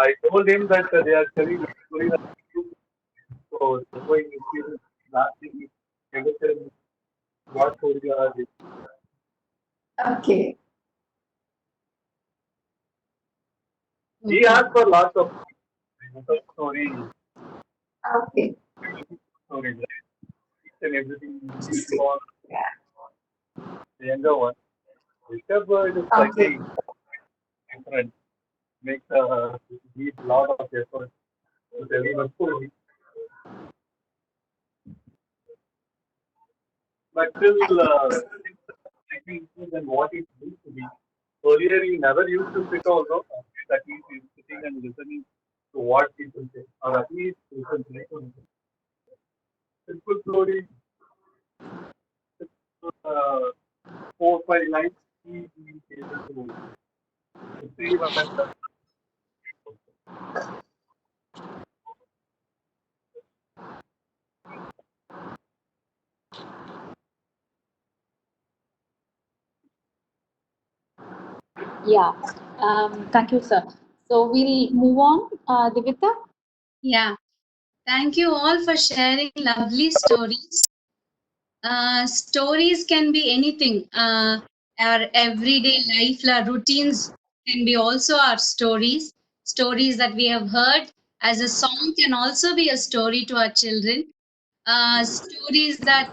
I told him that they are telling the story. So going to laughing everything. What story are they? Okay. He asked for lots of stories. Okay. Stories, right? Each and everything for the younger one. Rishabh is slightly different. Makes need a lot of effort to deliver story. But still, I think than what it used to be. Earlier, he never used to sit also. At least he's sitting and listening to what people say, or at least listen to it. Simple story, 4-5 lines, he is able to see what has done. Yeah. Thank you, sir. So we'll move on. Divita? Yeah. Thank you all for sharing lovely stories. Stories can be anything. Our everyday life, our routines can be also our stories. Stories that we have heard as a song can also be a story to our children. Stories that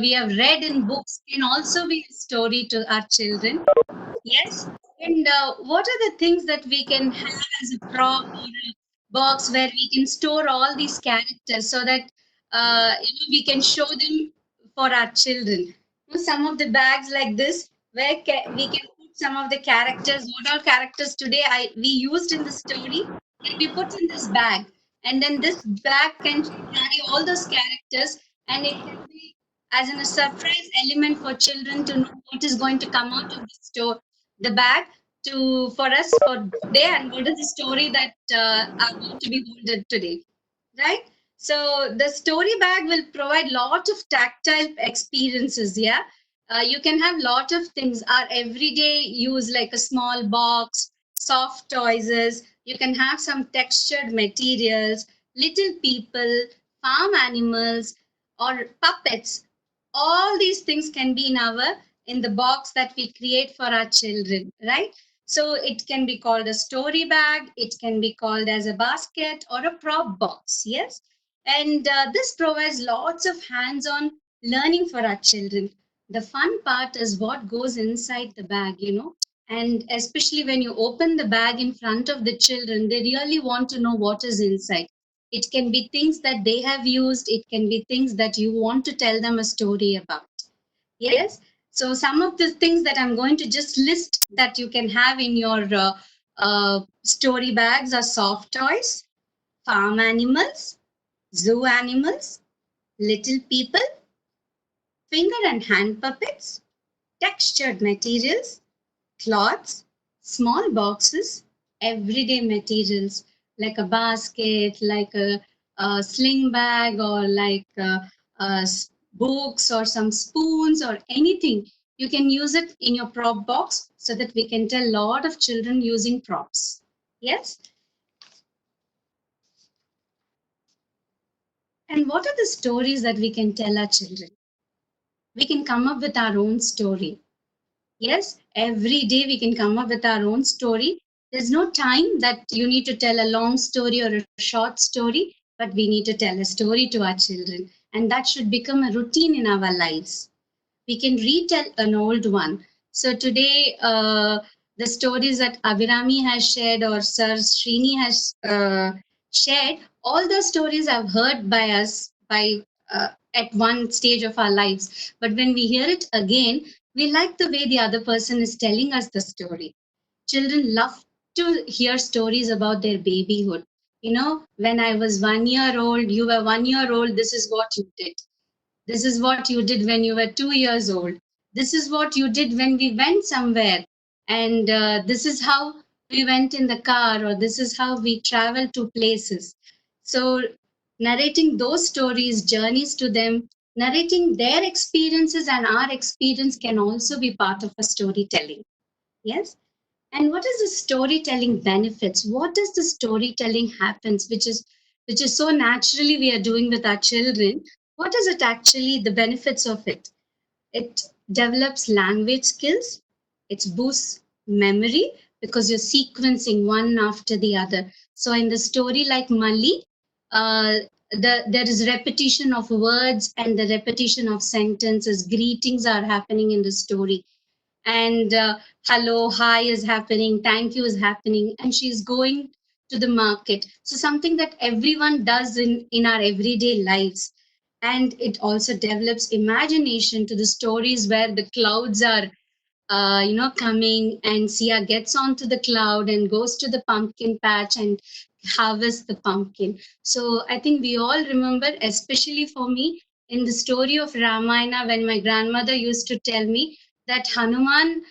we have read in books can also be a story to our children. Yes. And what are the things that we can have as a prop or a box where we can store all these characters so that we can show them for our children? Some of the bags like this where we can put some of the characters. What all characters today we used in the story can be put in this bag, and then this bag can carry all those characters, and it can be as in a surprise element for children to know what is going to come out of the store, the bag to for us for today, and what is the story that are going to be holded today, right? So the story bag will provide lot of tactile experiences. Yeah, you can have lot of things. Our everyday use like a small box, soft toys. You can have some textured materials, little people, farm animals, or puppets. All these things can be in the box that we create for our children, right? So it can be called a story bag, it can be called as a basket or a prop box. Yes. And this provides lots of hands-on learning for our children. The fun part is what goes inside the bag. And especially when you open the bag in front of the children, they really want to know what is inside. It can be things that they have used. It can be things that you want to tell them a story about. Yes. So some of the things that I'm going to just list that you can have in your story bags are soft toys, farm animals, zoo animals, little people, finger and hand puppets, textured materials, cloths, small boxes, everyday materials like a basket, like a sling bag, or like books or some spoons or anything. You can use it in your prop box so that we can tell a lot of children using props. Yes? And what are the stories that we can tell our children? We can come up with our own story. Yes, every day we can come up with our own story. There's no time that you need to tell a long story or a short story, but we need to tell a story to our children. And that should become a routine in our lives. We can retell an old one. So today, the stories that Abhirami has shared or Sir Srini has shared, all those stories I've heard by us at one stage of our lives. But when we hear it again, we like the way the other person is telling us the story. Children love to hear stories about their babyhood. You know, when I was 1 year old, you were 1 year old, this is what you did. This is what you did when you were 2 years old. This is what you did when we went somewhere. And this is how we went in the car, or this is how we traveled to places. So, narrating those stories, journeys to them, narrating their experiences and our experience can also be part of a storytelling. Yes? And what is the storytelling benefits? What does the storytelling happens, which is so naturally we are doing with our children? What is it actually, the benefits of it? It develops language skills. It boosts memory because you're sequencing one after the other. So in the story like Mali, there is repetition of words and the repetition of sentences. Greetings are happening in the story. And hello, hi is happening, thank you is happening, and she's going to the market. So something that everyone does in our everyday lives. And it also develops imagination to the stories where the clouds are coming, and Sia gets onto the cloud and goes to the pumpkin patch and harvests the pumpkin. So I think we all remember, especially for me, in the story of Ramayana, when my grandmother used to tell me that Hanuman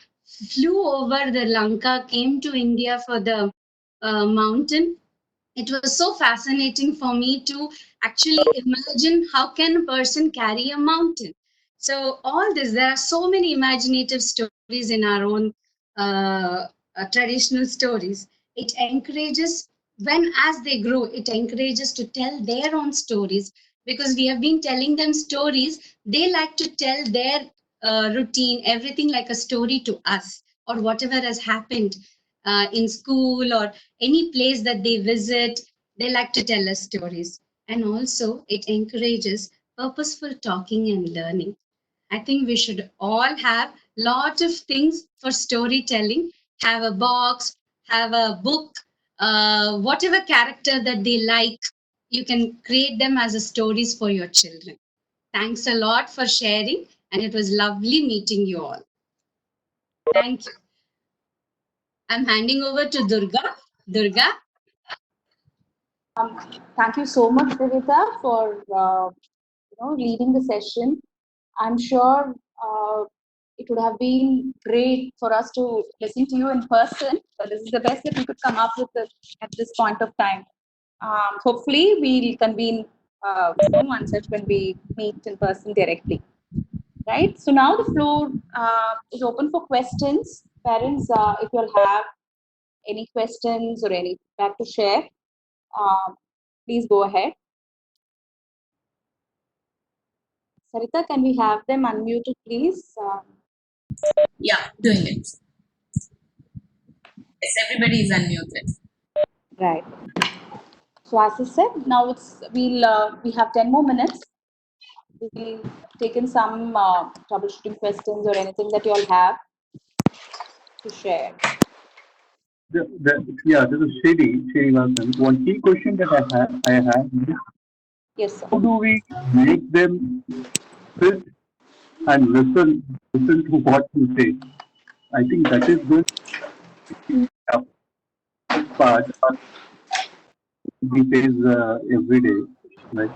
flew over the Lanka, came to India for the mountain. It was so fascinating for me to actually imagine how can a person carry a mountain. So all this, there are so many imaginative stories in our own traditional stories. It encourages, when as they grow, it encourages to tell their own stories, because we have been telling them stories. They like to tell their routine, everything like a story to us, or whatever has happened in school or any place that they visit. They like to tell us stories. And also it encourages purposeful talking and learning. I think we should all have lot of things for storytelling. Have a box, have a book, whatever character that they like, you can create them as a stories for your children. Thanks a lot for sharing, and it was lovely meeting you all. Thank you. I'm handing over to Durga. Durga. Thank you so much, Divita, for leading the session. I'm sure it would have been great for us to listen to you in person, but this is the best that we could come up with at this point of time. Hopefully, we'll convene once when we meet in person directly. Right? So now the floor is open for questions. Parents, if you'll have any questions or any feedback to share, please go ahead. Sarita, can we have them unmuted, please? Yeah, doing it. Yes, everybody is unmuted. Right. So as I said, now we have 10 more minutes. We will take in some troubleshooting questions or anything that you all have to share. Yeah, this is Srivasan. One key question that I have. Yes, sir. How do we make them fit and listen to what you say. I think that is going to be a tough part we face every day. Right?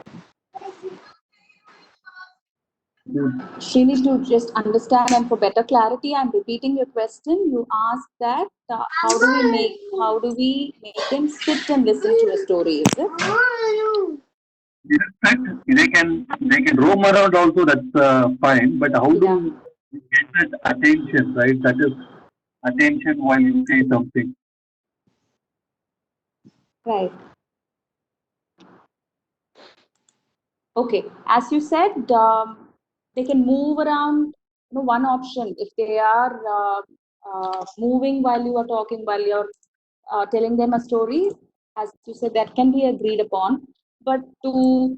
Srini, to just understand and for better clarity, I'm repeating your question. You asked that how do we make them sit and listen to a story? Is it? They can roam around also. That's fine. But how do we get that attention? Right? That is attention while you say something. Right. Okay. As you said, they can move around. One option if they are moving while you are talking, while you're telling them a story, as you said, that can be agreed upon. But to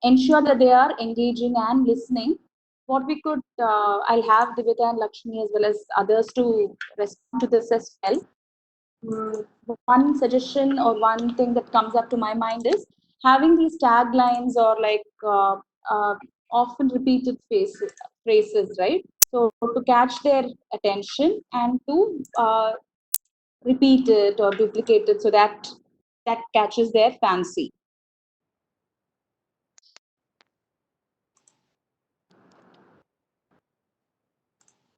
ensure that they are engaging and listening, what we could, I'll have Divita and Lakshmi as well as others to respond to this as well. One suggestion or one thing that comes up to my mind is having these taglines or like often repeated phrases, right? So to catch their attention and to repeat it or duplicate it so that catches their fancy.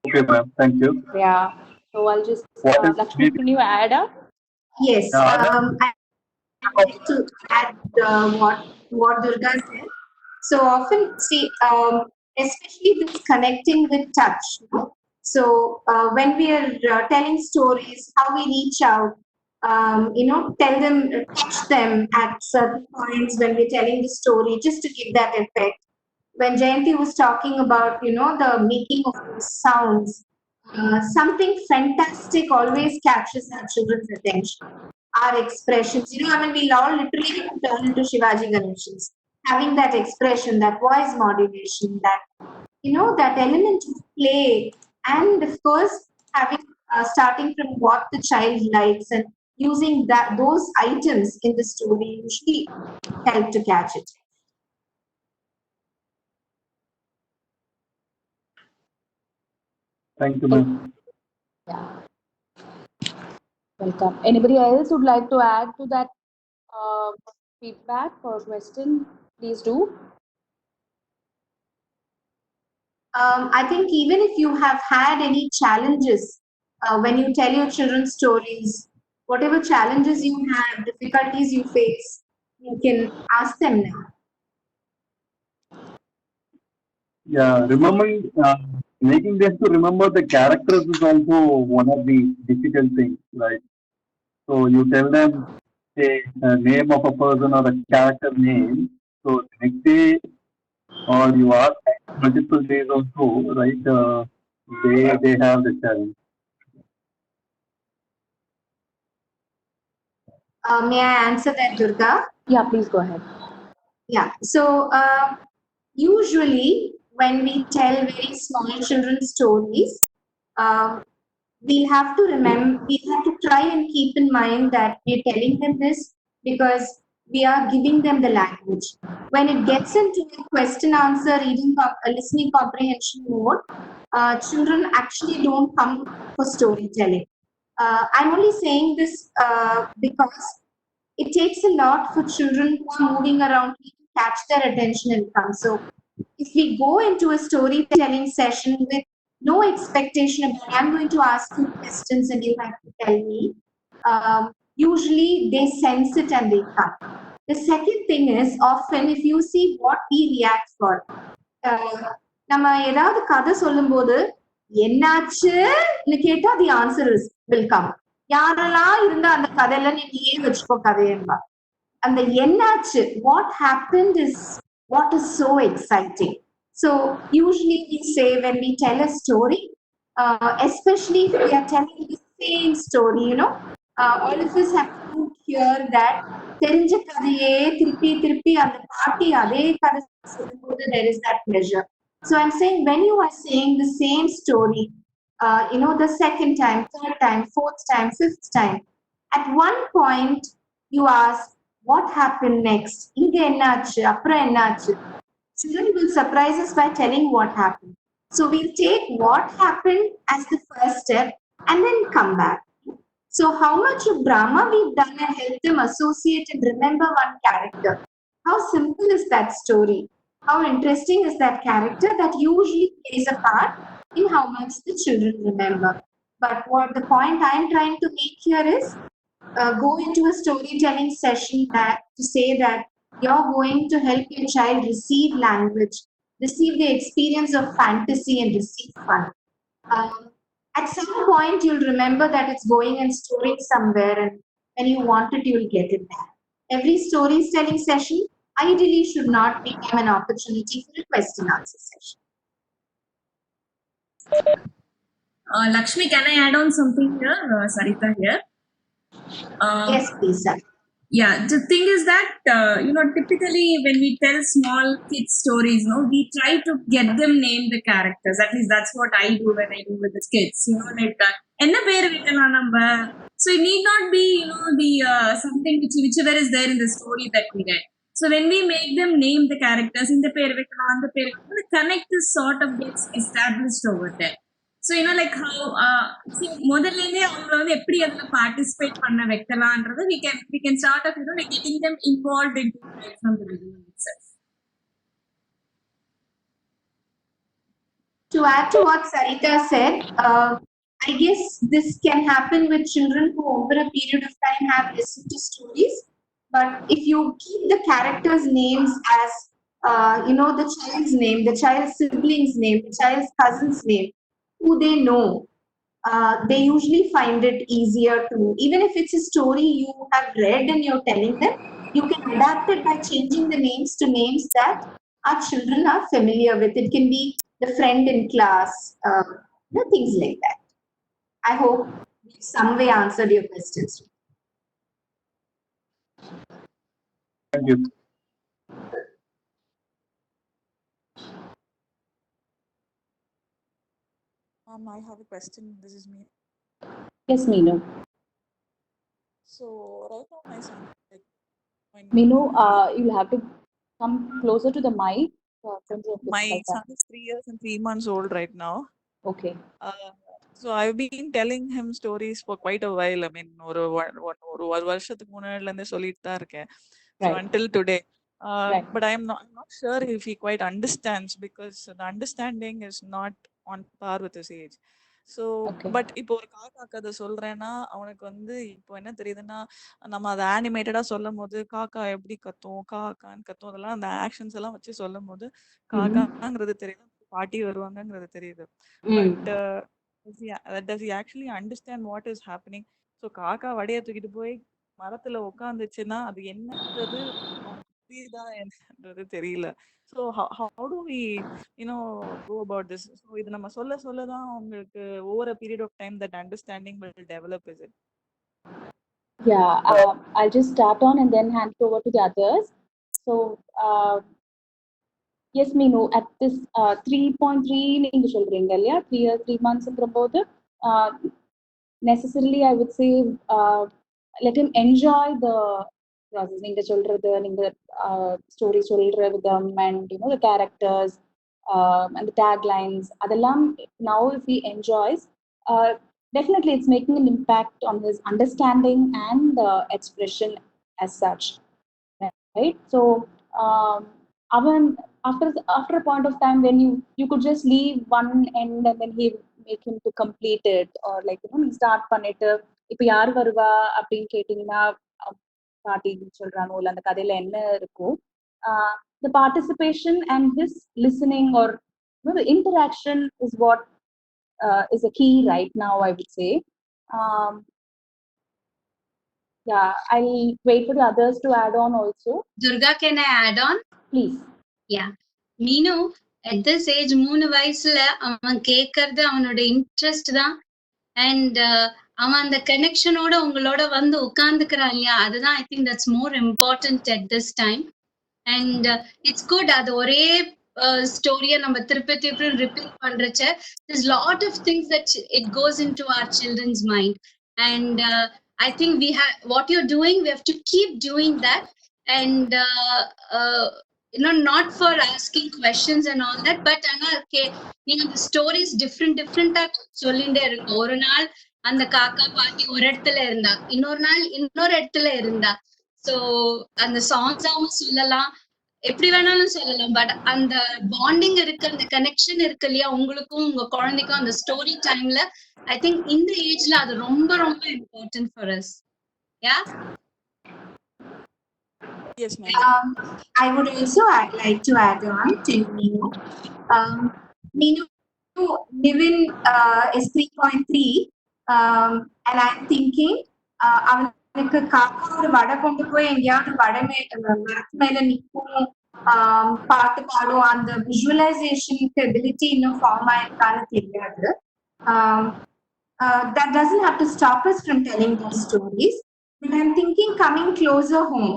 Okay, ma'am. Thank you. Yeah. So I'll just Lakshmi, can you add up? Yes. I like to add what Durga said. So often, see, especially this connecting with touch. So when we are telling stories, how we reach out, tell them, touch them at certain points when we're telling the story, just to give that effect. When Jayanti was talking about, the making of those sounds, something fantastic always captures our children's attention. Our expressions, we'll all literally turn into Shivaji Ganeshans. Having that expression, that voice modulation, that, that element of play, and of course, having starting from what the child likes and using those items in the story usually help to catch it. Thank you, ma'am. Yeah. Welcome. Anybody else would like to add to that feedback or question? Please do. I think even if you have had any challenges when you tell your children stories, whatever challenges you have, difficulties you face, you can ask them now. Yeah, remembering, making them to remember the characters is also one of the difficult things, right? So you tell them a name of a person or a character name. So next day, or you ask multiple days also, right? They have the challenge. May I answer that, Durga? Yeah, please go ahead. Yeah. So usually when we tell very small children's stories, we'll have to remember, we have to try and keep in mind that we're telling them this because we are giving them the language. When it gets into a question answer, reading, listening comprehension mode, children actually don't come for storytelling. I'm only saying this because it takes a lot for children who are moving around to catch their attention and come. So if we go into a storytelling session with no expectation about, I'm going to ask you questions and you have to tell me, usually they sense it and they come. The second thing is, often if you see what we react for, நம்ம ஏதாவது கதை சொல்லும்போது என்னாச்சுன்னு கேட்டா the answer will come. யாரெல்லாம் இருந்தா அந்த கதையில நீயே வச்சுக்கோ கதையம்பா. அந்த என்னாச்சு, what happened is what is so exciting. So usually we say when we tell a story, especially if we are telling the same story, all of us have to hear that தெரிஞ்ச கதையே திருப்பி திருப்பி அந்த பாட்டி அதே கதை சொல்லும்போது there is that pleasure. So I'm saying when you are saying the same story, the second time, third time, fourth time, fifth time, at one point you ask, what happened next? Inga ennachu, appra ennachu. Children will surprise us by telling what happened. So we'll take what happened as the first step and then come back. So how much of drama we've done and helped them associate and remember one character. How simple is that story? How interesting is that character that usually plays a part in how much the children remember. But what the point I'm trying to make here is go into a storytelling session that to say that you're going to help your child receive language, receive the experience of fantasy, and receive fun. At some point, you'll remember that it's going and storing somewhere, and when you want it, you'll get it back. Every storytelling session ideally should not become an opportunity for a question answer session. Lakshmi, can I add on something here? Sarita here. Yes, please, sir. Yeah, the thing is that, typically when we tell small kids stories, we try to get them name the characters. At least that's what I do when I do with the kids, like that. Enna peru vettalam namba. So it need not be, the something whichever is there in the story that we get. So when we make them name the characters in the peru vettalam, and the peru, the connect is sort of gets established over there. So like how முதல்லேருந்தே அவங்கள வந்து எப்படி அதுல participate பண்ண வைக்கலாம்ன்றது we can start off like getting them involved into right from the beginning itself. To add to what Sarita said, I guess this can happen with children who over a period of time have listened to stories. But if you keep the characters' names as, the child's name, the child's sibling's name, the child's cousin's name, who they know, they usually find it easier to, even if it's a story you have read and you're telling them, you can adapt it by changing the names to names that our children are familiar with. It can be the friend in class, things like that. I hope we some way answered your questions. Thank you. I have a question. This is me. Yes, Meenu. So right now my son, like, Meenu, you'll have to come closer to the mic. My son is 3 years and 3 months old right now. Okay. So I've been telling him stories for quite a while. I mean, ஒரு வருஷத்துக்கு முன்னாடில இருந்தே சொல்லிட்டு தான் இருக்கேன். So until today. But I'm not sure if he quite understands, because the understanding is not on par with his age. So but இப்போ ஒரு காக்கா கதை சொல்றேன்னா அவனுக்கு வந்து இப்போ என்ன தெரியுதுன்னா, நம்ம அதை ஆனிமேட்டடா சொல்லும் போது காக்கா எப்படி கத்தும், காக்கான்னு கத்தும், அதெல்லாம் அந்த ஆக்ஷன்ஸ் எல்லாம் வச்சு சொல்லும் போது காக்காங்கிறது தெரியுது, பாட்டி வருவாங்கங்கிறது தெரியுது. But does he actually understand what is happening? So காக்கா வடைய தூக்கிட்டு போய் மரத்துல உட்காந்துச்சுன்னா அது என்னன்றது புரியுதா என்னன்றது தெரியல. So how do we go about this? So இது நம்ம சொல்லதான் உங்களுக்கு over a period of time that understanding will develop, is it? Yeah, I'll just start on and then hand it over to the others. So yes, Meenu, at this 3.3 நீங்க சொல்றீங்க இல்லையா, 3 years 3 monthsங்கிற போது necessarily I would say let him enjoy the process. நீங்க சொல்றது, நீங்க story சொல்ற விதம், and the characters and the taglines, அதெல்லாம் now if he enjoys, definitely it's making an impact on his understanding and expression as such, right? So after a point of time when you could just leave one end and then he make him to complete it, or like start பண்ணிட்டு இப்ப யார் வருவா அப்படின்னு கேட்டீங்கன்னா பாட்டி சொல்றானோ இல்ல அந்த கதையில என்ன இருக்கோ, the participation and his listening or the interaction is what is a key right now, I would say. Yeah, I'll wait for the others to add on also. Durga, can I add on? Please. Yeah. Meenu, at this age 3 வயசுல அவன் கேட்கறது அவனோட interest தான், and அவன் அந்த கனெக்ஷனோட உங்களோட வந்து உட்கார்ந்துக்கிறான் இல்லையா, அதுதான் I think that's more important at this time. And it's good, அது ஒரே ஸ்டோரியை நம்ம திருப்பி repeat பண்றச்ச there's lot of things that it goes into our children's mind, and I think we have what you're doing, we have to keep doing that. And not for asking questions and all that, but the stories different சொல்லிண்டே இருக்கும். ஒரு நாள் அந்த காக்கா பாட்டி ஒரு இடத்துல இருந்தா, இன்னொரு நாள் இன்னொரு இடத்துல இருந்தா. சோ அந்த சாங்ஸாவும் சொல்லலாம், எப்படி வேணாலும் சொல்லலாம். பட் அந்த பாண்டிங் இருக்கு, அந்த கனெக்ஷன் இருக்கு இல்லையா, உங்களுக்கும் உங்க குழந்தைக்கும் அந்த ஸ்டோரி டைம்ல, ஐ திங்க் இந்த ஏஜ்ல அது ரொம்ப ரொம்ப important for us. Yeah Yes, ma'am. I would also like to add on to Nino. Nino Niven is 3.3, and I'm thinking அவனுக்கு காக்கா ஒரு வடை கொண்டு போய் எங்கேயாவது மரத்து மேல நிற்கும், பாட்டு பாடும், அந்த விஷுவலைசேஷனுக்கு எபிலிட்டி இன்னும் ஃபார்ம் ஆயிருக்கான்னு தெரியாது. That doesn't have to stop us from telling those stories. But I'm thinking coming closer home.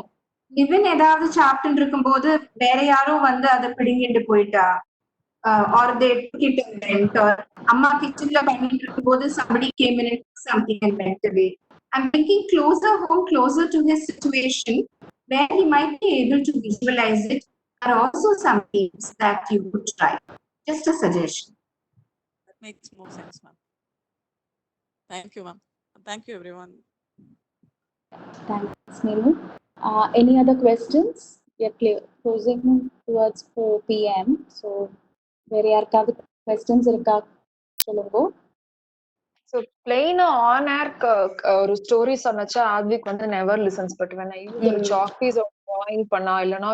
Even ஏதாவது சாப்பிட்டு இருக்கும்போது வேற யாரோ வந்து அதை பிடுங்கிட்டு போயிட்டா, or they took it and went, or அம்மா கிச்சன்ல பண்ணிட்டு இருக்கும்போது somebody came in and took something and went away. I'm thinking closer home, closer to his situation, where he might be able to visualize it, are also some things that you could try. Just a suggestion. That makes more sense, ma'am. Thank you, ma'am. Thank you, everyone. Thanks, Neelu. Any other questions? We are closing towards 4 p.m. So, வேற யாருக்காவது questions இருக்கா சொல்லுங்க. So plain on air ஒரு story சொன்னச்சா Advik வந்து never listens. But when I use ஒரு chalk piece drawing பண்ணா இல்லனா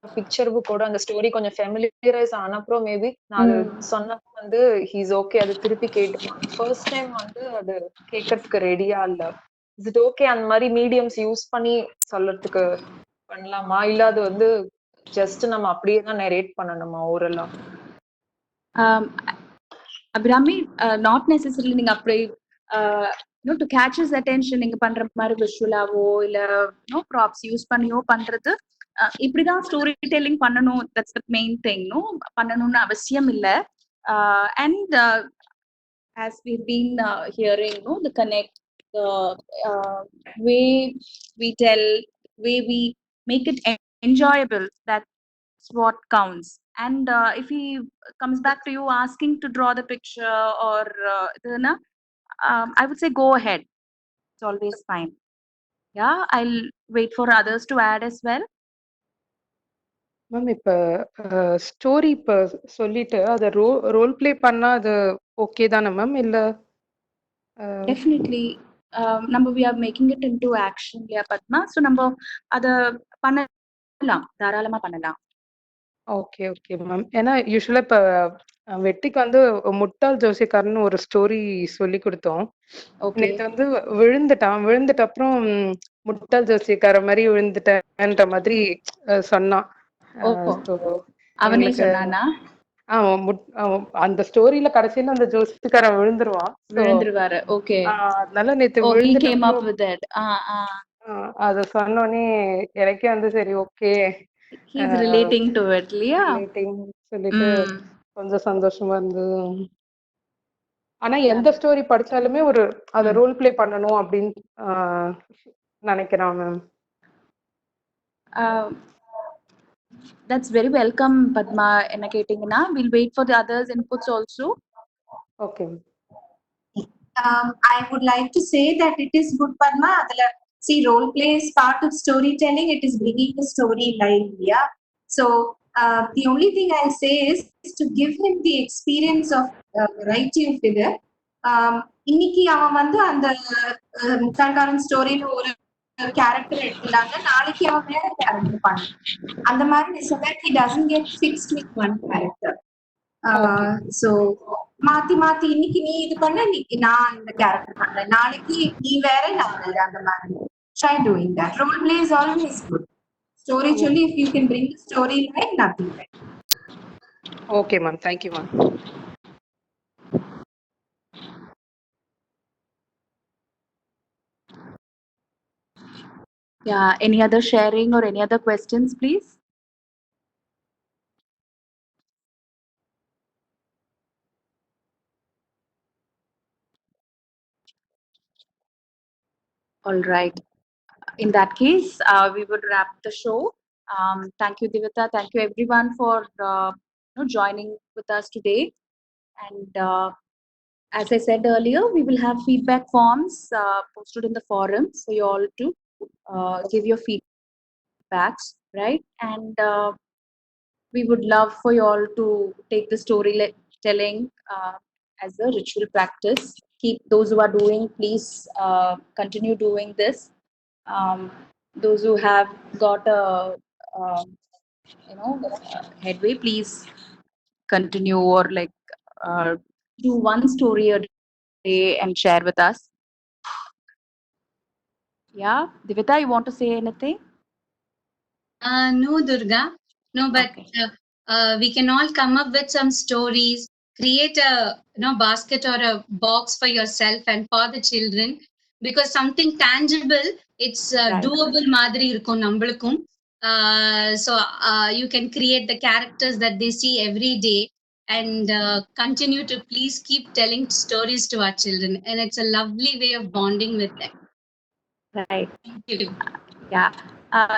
picture கூட அந்த ஸ்டோரி கொஞ்சம் ஃபெமிலியரைஸ் ஆன அப்புறம் மேபி நான் அது சொன்னா வந்து ஹீஸ் ஓகே, அது திருப்பி கேட்டுப்பான். ஃபர்ஸ்ட் டைம் வந்து அது கேட்கறதுக்கு ரெடியா இல்ல. இஸ் இட் ஓகே அந்த மாதிரி மீடியம்ஸ் யூஸ் பண்ணி சொல்லறதுக்கு பண்ணலாமா, இல்ல அது வந்து ஜஸ்ட் நம்ம அப்படியே தான் நரேட் பண்ணணுமா ஓரலா? Abhirami, not necessarily நீங்க அப்படியே to catch his attention நீங்க பண்ற மாதிரி விஷுவலாவோ இல்ல ப்ராப்ஸ் யூஸ் பண்ணியோ பண்றது இப்படிதான் ஸ்டோரி டெல்லிங் பண்ணணும். That's the main thing. பண்ணணும்னு அவசியம் இல்ல. And as we've been hearing, the connect, the way we tell, way we make it enjoyable, that's what counts. And if he comes back to you asking to draw the picture or I would say go ahead. It's always fine. Yeah, I'll wait for others to add as well. Ma'am இப்ப story இப்ப சொல்லிட்டு அதை role play பண்ணா அது okay தானே ma'am? இல்ல definitely நம்ம we are making it into action இல்லையா பத்மா? ஸோ நம்ம அதை பண்ணலாம், தாராளமா பண்ணலாம். Okay okay ma'am. ஏன்னா யூஸ்வலா இப்ப வெட்டிக்கு வந்து முட்டாள் ஜோசியக்காரன்னு ஒரு ஸ்டோரி சொல்லி கொடுத்தோம். நேற்று வந்து விழுந்துட்ட அப்புறம் முட்டாள் ஜோசியக்கார மாதிரி விழுந்துட்டேன்ற மாதிரி சொன்னான். அவனே சொன்னானா? அந்த ஸ்டோரியில கடைசியில அந்த ஜோசியக்காரன் விழுந்துருவாரு. ஓகே. அதனால நேத்து விழுந்துட்டு அத சொன்னோடனே எனக்கே வந்து சரி ஓகே ரிலேட்டிங் டு இட் இல்லையா சொல்லிட்டு கொஞ்சம் சந்தோஷமா இருந்தது. ஆனா எந்த ஸ்டோரி படிச்சாலுமே ஒரு அத ரோல் பிளே பண்ணணும் அப்படின்னு நினைக்கிறான் ma'am. That's very welcome, Padma. என்ன கேட்டீங்கன்னா we'll wait for the others inputs also. Okay. I would like to say that it is good, Padma. See, role play is part of storytelling. It is bringing the story live. Yeah. So the only thing I'll say is to give him the experience of writing figure. இன்னைக்கு அவன் வந்து அந்த முட்டாள்காரன் ஸ்டோரியில ஒரு character எடுத்துட்டாங்க, நாளைக்கு அவன் வேற character பண்ண அந்த மாதிரி so that he doesn't get fixed with one character. So மாத்தி மாத்தி இன்னைக்கு நீ இது பண்ண, இன்னைக்கு நான் இந்த கேரக்டர் பண்றேன், நாளைக்கு நீ வேற நான் வேற, அந்த மாதிரி try doing that. Role play is always good. Story சொல்லி if you can bring the story like nothing like. Okay ma'am, thank you ma'am. Yeah, any other sharing or any other questions, please? All right. In that case, we would wrap the show. Thank you, Divita. Thank you, everyone, for joining with us today. And as I said earlier, we will have feedback forms posted in the forum for you all to give your feedbacks, right? And we would love for you all to take the storytelling as a ritual practice. Keep those who are doing, please continue doing this. Those who have got a headway, please continue or do one story a day and share with us. Yeah, Divita, you want to say anything? No, Durga. No, but we can all come up with some stories. Create a basket or a box for yourself and for the children, because something tangible, it's doable madri irukum nambalukkum. So you can create the characters that they see every day, and continue to please keep telling stories to our children, and it's a lovely way of bonding with them. Right. Thank you. Yeah.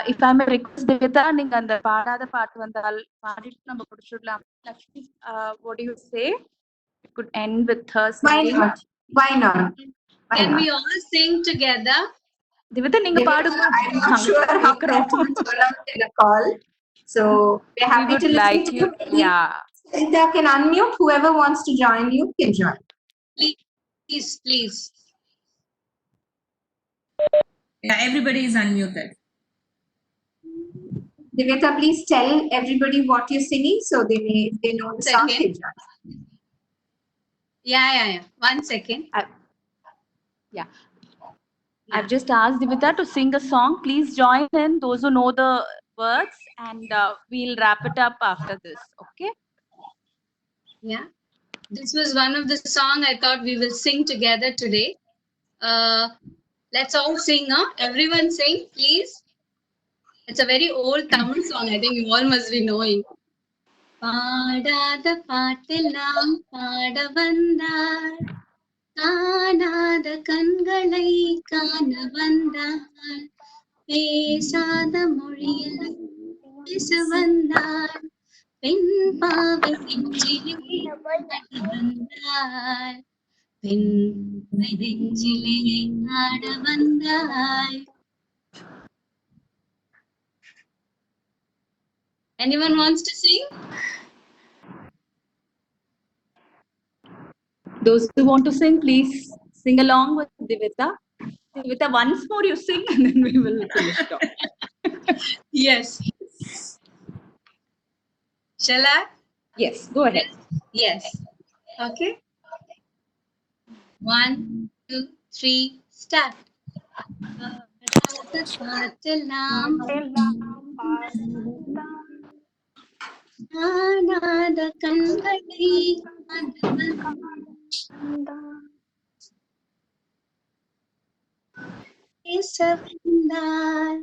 If I may request Divita, நீங்க அந்த பாடாத பாட்டு வந்தால் பாடிட்டு நம்ம முடிச்சிடலாம். Lakshmi, what do you say? We could end with her singing. Why not? Can we all sing together? Divita, நீங்க பாடுங்க. I'm not sure how that will turn out in a call. So we're happy to listen to you. Yeah. Sarita can unmute. Whoever wants to join you can join. Please. Yeah, everybody is unmuted. Divita, please tell everybody what you're singing so they know the song. Yeah. 1 second. Yeah. I've just asked Divita to sing a song. Please join in, those who know the words, and we'll wrap it up after this. Okay? Yeah. This was one of the song I thought we will sing together today. Let's all sing, huh? Everyone sing, please. It's a very old Tamil song. I think you all must be knowing. பாடாத பாட்டெல்லாம் பாட வந்தார், காணாத கண்களை காண வந்தார், பேசாத மொழியெல்லாம் பேச வந்தார், பெண் பாவை நெஞ்சிலே ஆட வந்தார், பெண் நெஞ்சிலே ஆட வந்தாய். Anyone wants to sing? Those who want to sing, please sing along with Divita. Divita, once more you sing and then we will finish it off. Yes. Shall I? Yes, go ahead. Yes. Okay. 1, 2, 3, start. காணாத கண்களை பேச வந்தார்,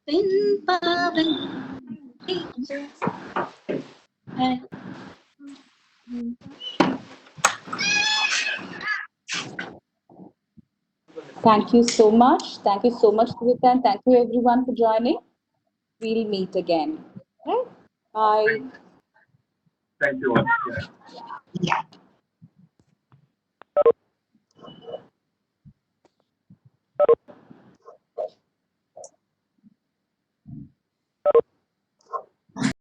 பெண் பாவை Thank you so much. Thank you so much, Divita, and thank you everyone for joining. We'll meet again. Right? Bye. Thank you all. Yeah.